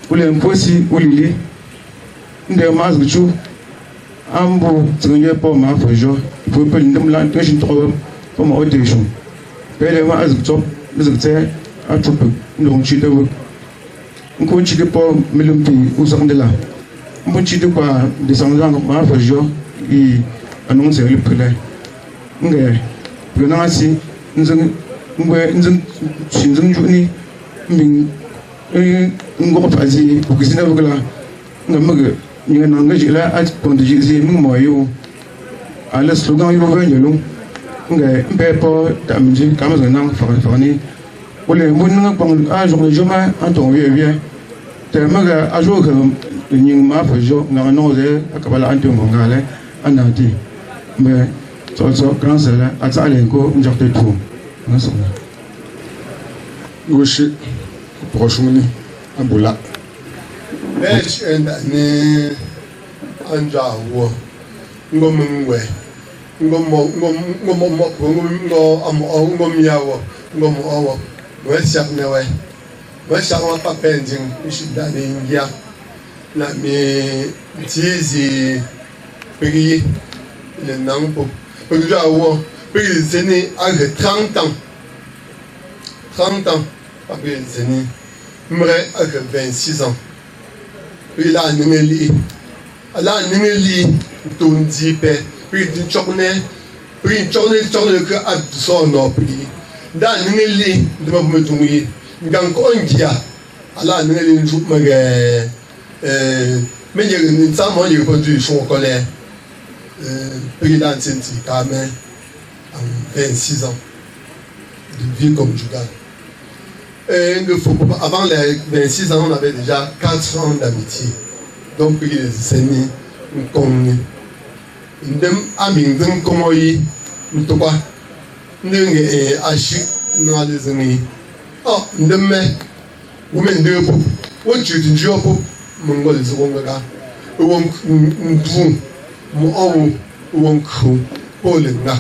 S3: Pour les impossibles, ou lili. On a masque de chou. Ambo, tu n'as pas ma fragile. Pour pas une langue trop pour ma audition. Belle masque de chou. Mais à tout peu, nous chute on continue pas melumpi ou sang de là. On continue pas descendant ma fajo et annoncer le prix. Ngé, prenons ainsi, nous journée, nous passer pour que c'est là. Nous avons engagé là à protéger nous moyens. À la slogan il va venir long. Ngé, pas t'amuser comme un enfant farni. Olé, mon nom à jour de journée, en ton vieux. Tellement à jour que nous m'a fait jour, nous avons osé à Kabala Antiongale, en Anti. Mais, quand c'est là, à Salenko, nous avons tout.
S10: Nous sommes prochains à Boula. Mais je suis un jaou. Ngomwe. Ngomwe. Ouais, c'est bien, ouais. Moi, je ne pas peindre, je suis dans l'India. Là, mais, c'est prier le nom pour. Parce que j'ai né à 30 ans. 30 ans, après les années. Je suis 26 ans. Puis là, je suis allé. Là, je suis allé. Je suis allé. Puis je suis allé. Puis je suis allé. Dans l'année de ma mouille, quand on dit à la année de jour, mais il y a une femme qui a produit son colère. Président Tinti, quand même, 26 ans de vie comme Jugal. Avant les 26 ans, on avait déjà 4 ans d'amitié. Donc, c'est né, comme nous amis, comment il nous Nenge ashi na lezemi. Oh, ndeme. Women do pop. What you do job pop. Mongol is wonga. Wonk mvu. Mo awu wonku. Polenga.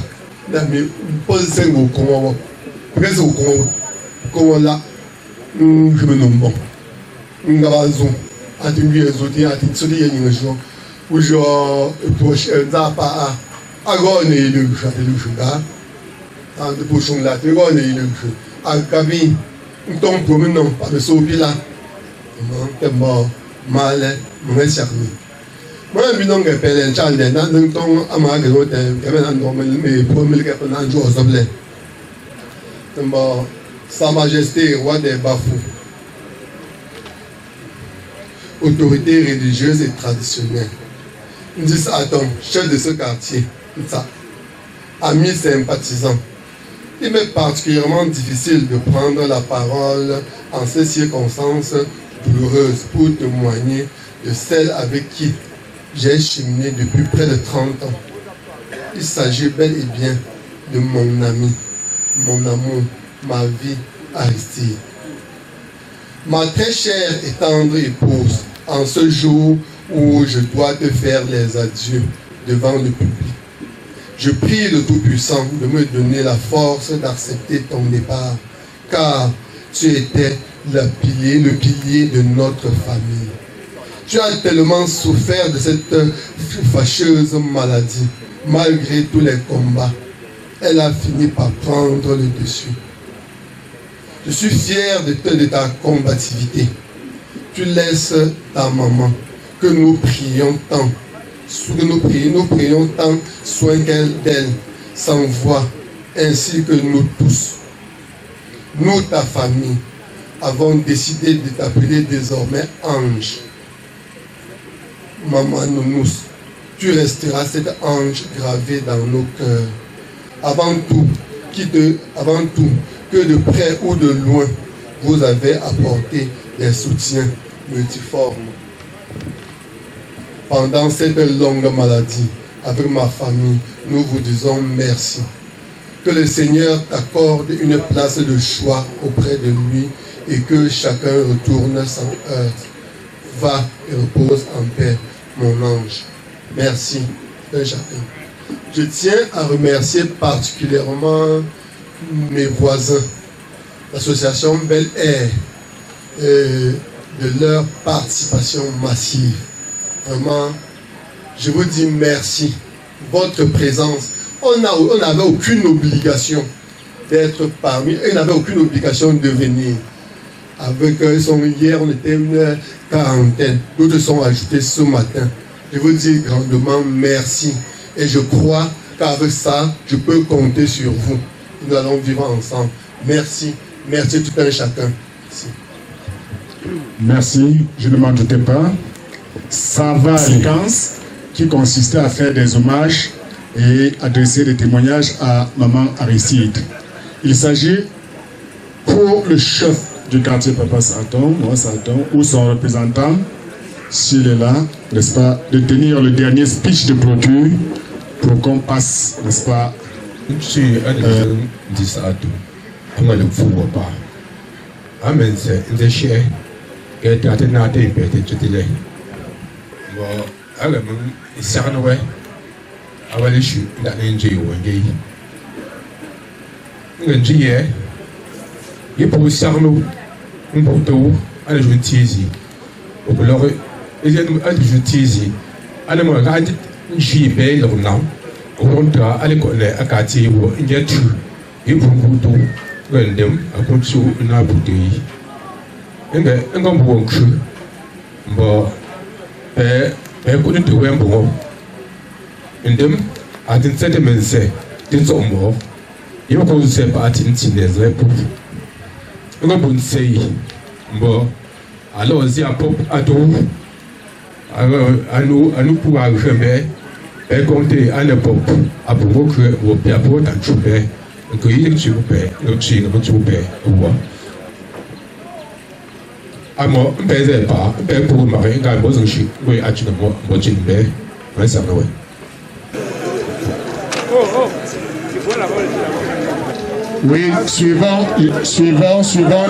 S10: Na mi posengo komo. Preso komo. Komo la. Ngbenombo. Ngabazu. Ati ngiezo ti ati tsudi yengo. Ujo poche zapa agone ilu shatelushunga. De pochon là, tu vois, il a gabi, un ton promenant par le sopi là. Tellement mal, mauvais servi. Moi, je suis donc appelé un chal de nan, un ton à ma gueule, il y avait un nom, mais pour me le faire un jour au sommet. Tellement Sa Majesté, roi des Bafous. Autorité religieuse et traditionnelle. Nous disons à ton chef de ce quartier, amis sympathisants. Il m'est particulièrement difficile de prendre la parole en ces circonstances douloureuses pour témoigner de celle avec qui j'ai cheminé depuis près de 30 ans. Il s'agit bel et bien de mon ami, mon amour, ma vie Aristide. Ma très chère et tendre épouse, en ce jour où je dois te faire les adieux devant le public,
S17: Je prie le Tout-Puissant de me donner la force d'accepter ton départ, car tu étais le pilier de notre famille. Tu as tellement souffert de cette fâcheuse maladie. Malgré tous les combats, elle a fini par prendre le dessus. Je suis fier de ta combativité. Tu laisses ta maman, que nous prions tant, soin d'elle, sans voix, ainsi que nous tous. Nous, ta famille, avons décidé de t'appeler désormais Ange. Maman Nounous, tu resteras cet ange gravé dans nos cœurs. Avant tout, que de près ou de loin, vous avez apporté des soutiens multiformes. Pendant cette longue maladie, avec ma famille, nous vous disons merci. Que le Seigneur t'accorde une place de choix auprès de lui et que chacun retourne sans heurte. Va et repose en paix, mon ange. Merci de chacun. Je tiens à remercier particulièrement mes voisins, l'association Bel Air, de leur participation massive. Vraiment, je vous dis merci. Votre présence, on n'avait aucune obligation d'être parmi, et n'avait aucune obligation de venir. Avec hier, on était une quarantaine, d'autres sont ajoutés ce matin. Je vous dis grandement merci. Et je crois qu'avec ça, je peux compter sur vous. Nous allons vivre ensemble. Merci. Merci tout un chacun. Merci.
S9: Merci, je ne m'en doutais pas. Ça va à séquence qui consistait à faire des hommages et adresser des témoignages à Maman Aristide. Il s'agit pour le chef du quartier Papa Sarton, moi Sarton, ou son représentant, s'il est là, n'est-ce pas, de tenir le dernier speech de clôture pour qu'on passe, n'est-ce pas,
S18: alors si à pop à tout à nous pour arriver et compter à l'époque à pour que vous payez pour tant de que il est vous paye le chien vous paye ou à moi baiser pas pour marier quand vous en chie oui à tu ne moi j'ai une belle ouais ça ouais
S9: oui, suivant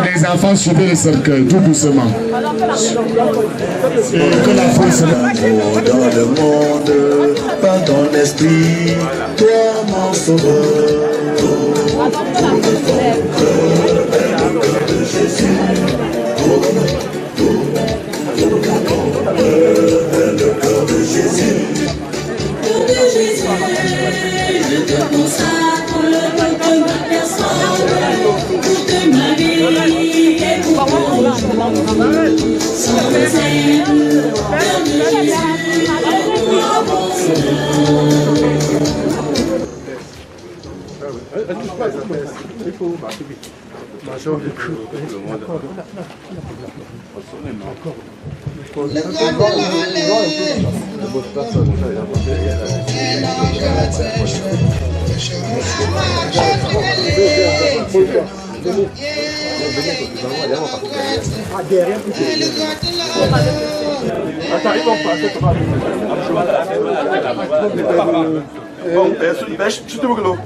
S9: les enfants, suivez le cercueil, tout doucement. Et que la foule se
S19: dans le monde, par ton esprit, toi mon sauveur. De Jésus, le cœur de Jésus.
S1: Cœur de Jésus, je te consacre de ma personne, toute ma vie et pour tout. Sans réserve, cœur de Jésus, pour mon Seigneur.
S12: Il faut marcher vite. Marchons vite. Attends, ils vont passer comment? Bon, je te vois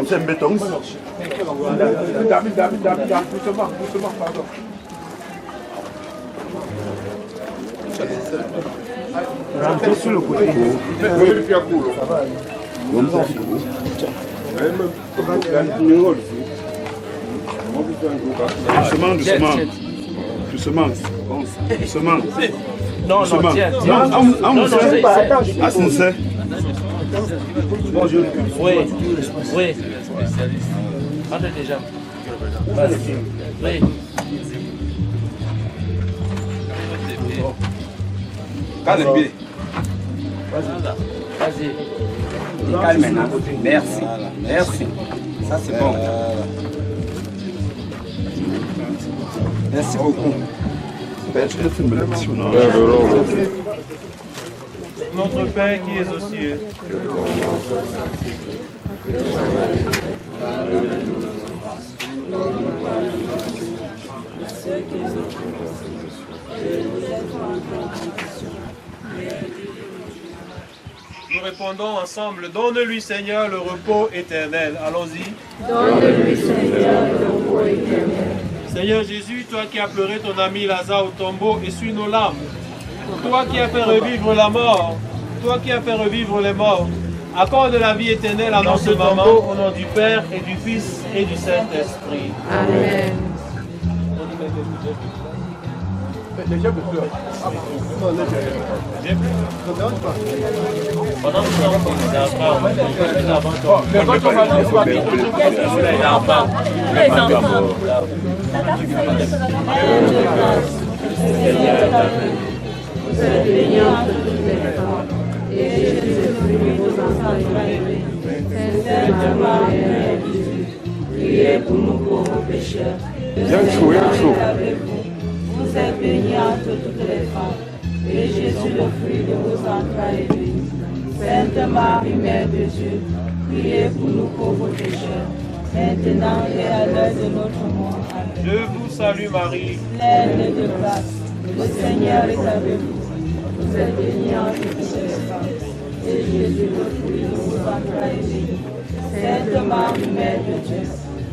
S12: c'est béton. Doucement, pardon. Rentrez sur le côté. Doucement. Non, tiens.
S5: Bonjour. Oui. Entrez déjà. Vas-y. Oui.
S20: Calme-toi.
S5: Vas-y.
S20: Calme maintenant. Merci. Ça c'est bon. Merci beaucoup.
S5: Notre Père qui es aux cieux. Nous répondons ensemble, donne-lui Seigneur le repos éternel. Allons-y.
S4: Donne-lui Seigneur le repos éternel.
S5: Seigneur Jésus, toi qui as pleuré ton ami Lazare au tombeau, essuie nos larmes. Toi qui as fait revivre la mort, toi qui as fait revivre les morts, accorde la vie éternelle à notre maman, au nom du Père et du Fils et du Saint-Esprit.
S4: Amen. Vous êtes bénie entre toutes les femmes, et Jésus, le fruit de vos enfants, est béni. Sainte Marie, Mère de Dieu, priez pour nous pauvres pécheurs. Vous êtes bénie entre toutes les femmes, et Jésus, le fruit de vos entrailles, est béni. Sainte Marie, Mère de Dieu, priez pour nous pauvres pécheurs, maintenant et à l'heure de notre mort. Amen.
S5: Je vous salue Marie,
S4: pleine de grâce, le Seigneur est avec vous. Vous êtes bénie entre toutes les femmes, et Jésus, le fruit de vos entrailles, est béni. Sainte Marie, Mère de Dieu,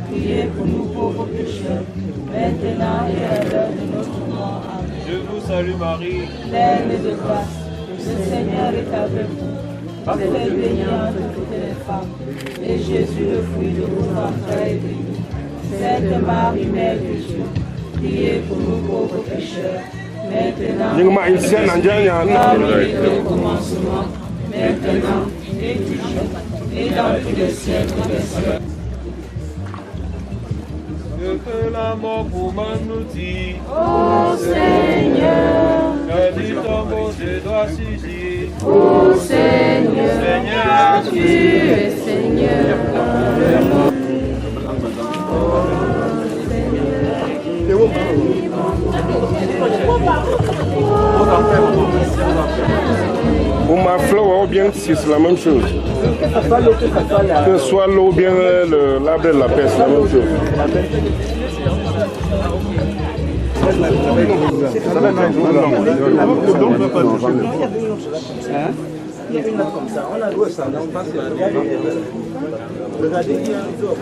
S4: priez pour nous pauvres pécheurs, maintenant et à l'heure de notre mort. Amen.
S5: je vous salue Marie,
S4: pleine de grâce, le Seigneur est avec vous. Vous êtes bénie entre toutes les femmes, et Jésus, le fruit de vos entrailles, est béni. Sainte Marie, Mère de Dieu, priez pour nous pauvres pécheurs, maintenant et au commencement, maintenant et toujours, et dans tous les siècles des siècles.
S5: que la mort pour nous dit,
S4: ô Seigneur,
S5: que du tombeau je dois saisir,
S4: ô Seigneur,
S5: Seigneur,
S4: tu es Seigneur, le monde.
S21: Pour ma fleur ou bien si c'est la même chose. Que ce soit l'eau ou bien l'arbre de la paix, c'est la même chose.
S22: Il y a une là comme ça, on a loué ça, on passe regardez, il y a un jour,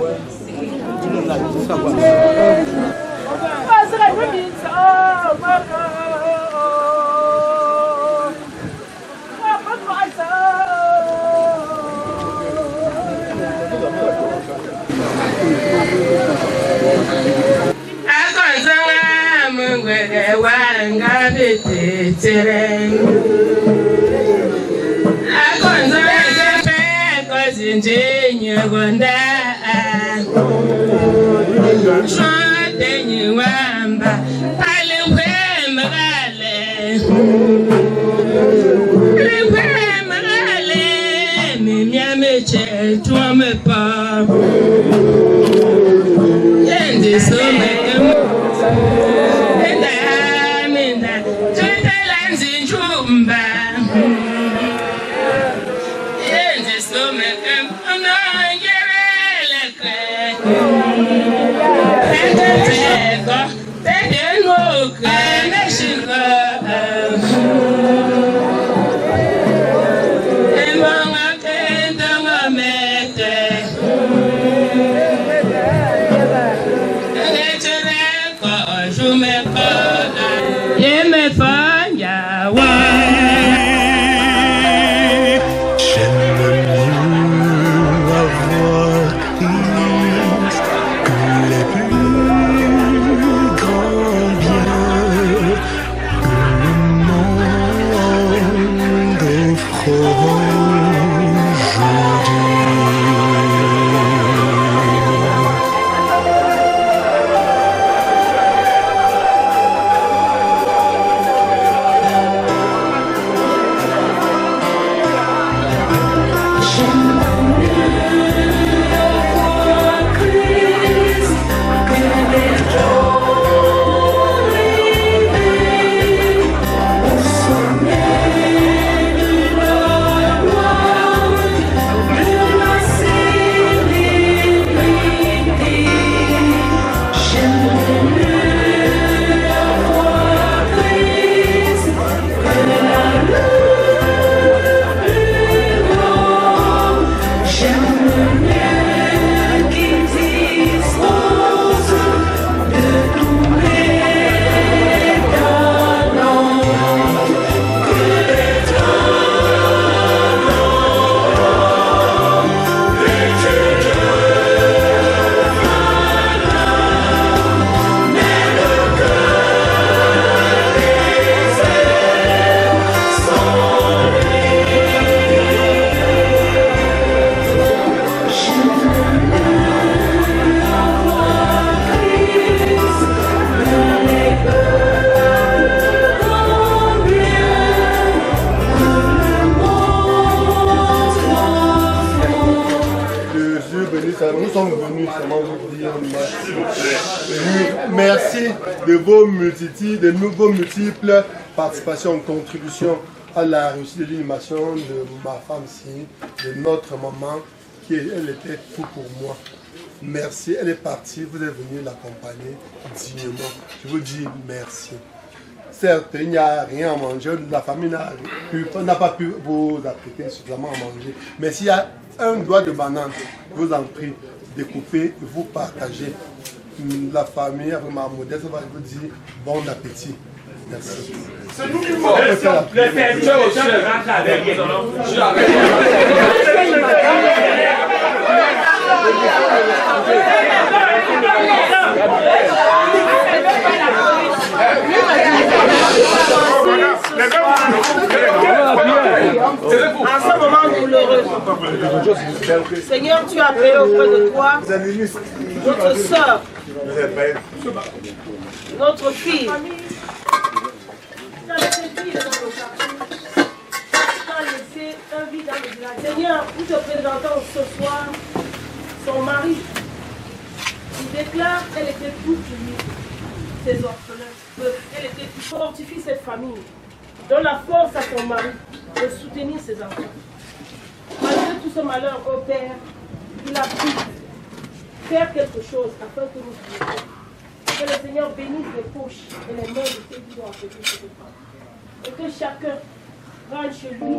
S17: Merci de vos multiples participations, contributions à la réussite de l'animation de ma femme ici, de notre maman, qui elle était tout pour moi. Merci, elle est partie, vous êtes venu l'accompagner dignement. Je vous dis merci. Certes, il n'y a rien à manger, la famille n'a pas pu vous apprêter suffisamment à manger. Mais s'il y a un doigt de banane, je vous en prie, découpez, vous partagez. La famille, avec ma modeste, va vous dire bon appétit. Merci. C'est nous qui faut. Le serviteur au chef rentre avec rien.
S2: En ce moment douloureux, Seigneur, tu as appelé auprès de toi notre soeur, notre fille. Seigneur, nous te présentons ce soir son mari. Il déclare qu'elle était tout pour lui, ses orphelins. Elle était tout. Fortifie cette famille. Donne la force à son mari de soutenir ses enfants. Malgré tout ce malheur, au Père, il a pu faire quelque chose afin que nous puissions. Que le Seigneur bénisse les poches et les mains de ceux qui doivent appeler cette femme. Et que chacun rentre chez lui.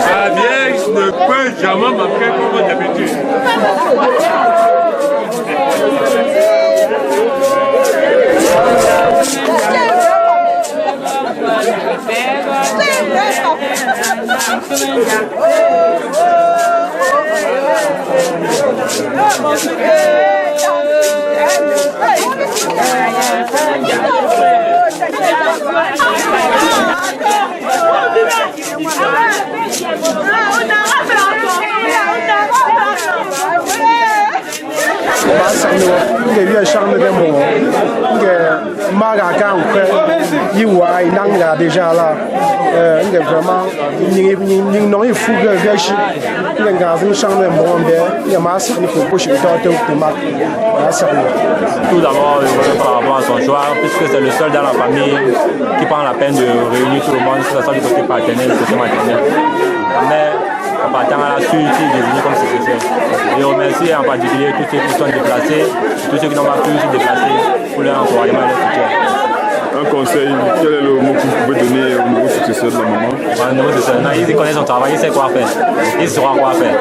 S21: La vieille ne peut jamais marquer comme d'habitude.
S11: chang de bon nge maga ka ukwe yiwa inanga déjà là nge vraiment ni non il faut que gashi nge ngazim chang de bon be ya mas ni faut poche de ma
S6: tout d'abord par rapport à son choix puisque c'est le seul dans la famille qui prend la peine de réunir tout le monde, que ce soit du côté paternel, du côté maternel. La mère appartient à la suite qui est désignée comme successeur. Et remercier en particulier tous ceux qui sont déplacés, tous ceux qui n'ont pas pu se déplacer pour leur encouragement et leur soutien.
S21: Un conseil, quel est le mot que vous pouvez donner au nouveau successeur de la maman?
S6: Le nouveau successeur, il connaît son travail, il sait quoi faire. Il saura quoi faire.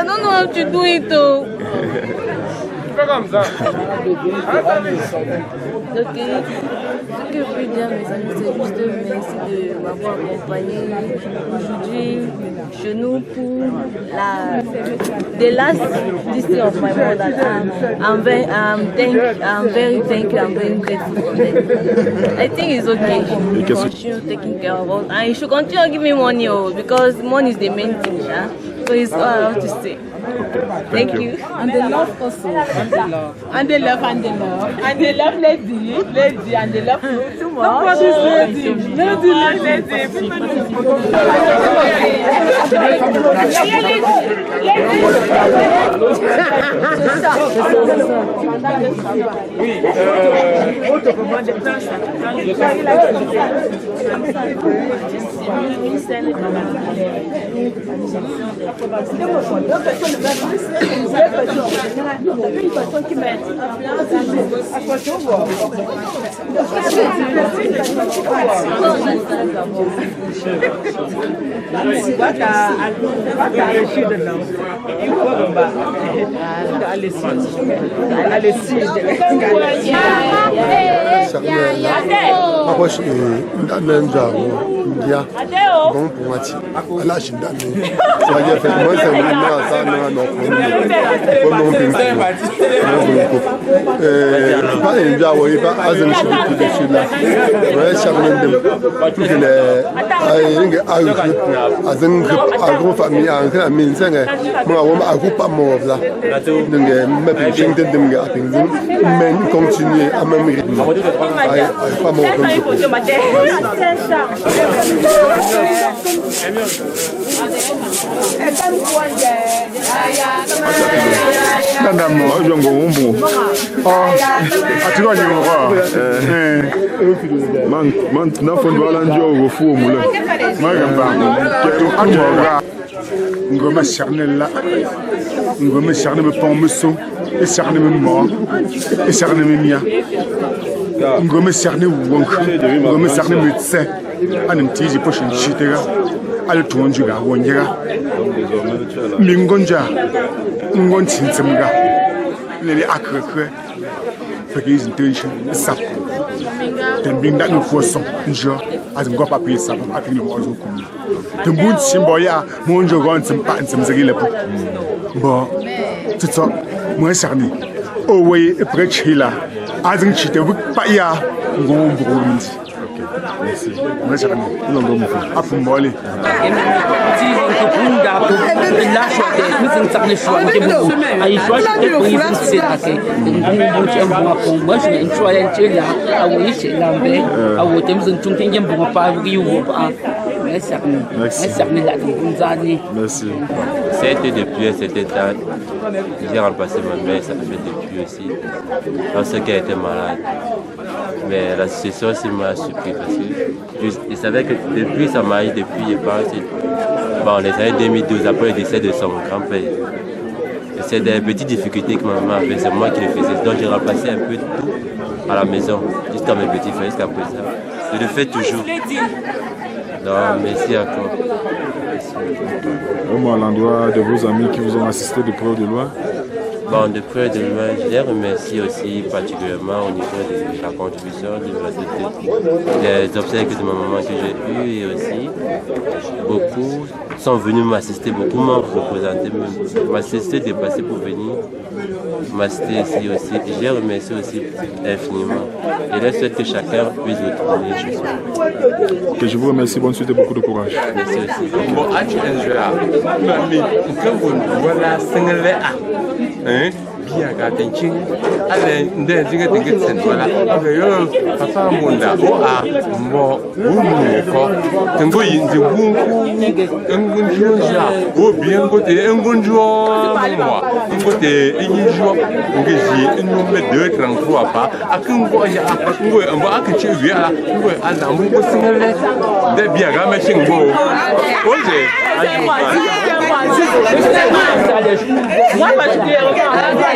S1: Non, tu dois y tout.
S21: Comme ça.
S1: Ok. Ce que je peux dire, mes amis, c'est juste merci de m'avoir accompagné aujourd'hui chez nous pour the last district of my mother. I'm very thankful. I'm very grateful for them. I think it's okay. Continue taking care of us, and you should continue to give me money, because money is the main thing. So it's all I have to say. Thank you.
S8: And the love also. And the love. And the love lady, and the love too much. Nobody lady.
S17: continuer à même rythme. Pas mon
S21: Madame, je vais vous
S9: ngoma charnel ngoma charnel me pommeso et charnel me mort et charnel me mia ngoma charnel wonk ngoma charnel me tse anem tiji poshin chitega al tonjuga wonjega mingonja ngontinsemga lele akrekre because intention sap then bring that no force njo as ngo papi sap akini mo ozo kum the mood symbol ya mo njo gon tsimpa ntsimzegile po bo tsotso mo sarni o we prechila as nchite bu pa ya ngombo nti merci mo sarni ngombo mo afu mole
S6: Merci. C'était depuis cette étape. J'ai remplacé ma mère, ça fait depuis aussi. Parce qu'elle était malade.
S7: Mais la succession aussi m'a surpris parce que je savais que depuis sa mariage, depuis je pense, les années 2012, après le décès de son grand-père, c'est des petites difficultés que ma maman avait, c'est moi qui le faisais. Donc j'ai remplacé un peu tout à la maison, jusqu'à mes petits frères, jusqu'à présent. Je le fais toujours. Donc merci encore.
S12: Un mot à l'endroit de vos amis qui vous ont assisté de près ou de loin.
S7: Bon, de près de loin, je les remercie aussi particulièrement au niveau de la contribution, des obsèques de ma maman que j'ai eues et aussi beaucoup sont venus m'assister, beaucoup m'ont représenté, m'assister, déplacé pour venir m'assister ici aussi. Et je les remercie aussi infiniment. Et je souhaite que chacun puisse retourner chez soi.
S12: Que je vous remercie, bonne suite et beaucoup de courage.
S7: Merci aussi.
S13: Biya ga tankin ala nda jinga dinga tsan wala aga yo papa munda o a mo wunu ko tango yin de bunku ngun joja o bien côté ngun jo moi côté yin jo ngi inu me 233 pa akin go ya ngo ambo akache wi ala ngo ala mu ko singale de biya ga me shingo oje
S2: moi particulièrement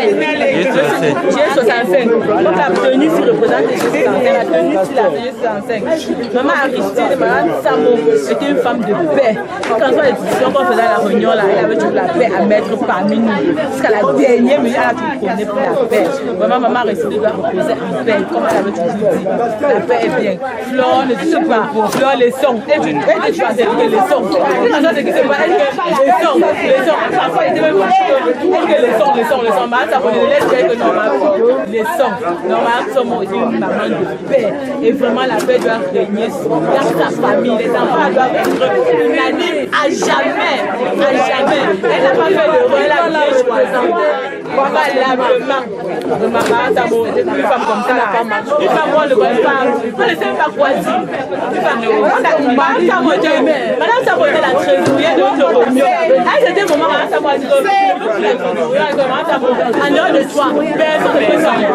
S2: j'ai 65. Donc la tenue sur représente les 65. La tenue sur la tenue 65. Maman Aristide, Madame Samo était une femme de paix. Quand on faisait les discussions qu'on faisait à la réunion, là, elle avait toujours la paix à mettre parmi nous. Jusqu'à la dernière minute, elle a toujours prôné pour la paix. Vraiment, Maman Aristide doit reposer en paix, comme elle avait toujours dit. La paix est bien. Flore ne dit pas. Flore les sons. Elle dit que les sons. Quand on dit que c'est pas elle, les sons. Parfois, il était même les sons. Ça laisse que normalement, les sons, normalement, sont une maman de paix. Et vraiment, la paix doit régner dans sa famille. Les enfants doivent être unis à jamais. À jamais. Elle n'a pas fait le rôle, elle a bien choisi. Papa lavement. Maman, ça une femme comme ça n'a pas marché. Une femme, on ne connaît pas. On ne sait même pas quoi dire. Madame Sabo était la trésorière de notre réunion. Elle, c'était le moment où Madame Sabo a dit en dehors de toi, personne ne peut s'en aller.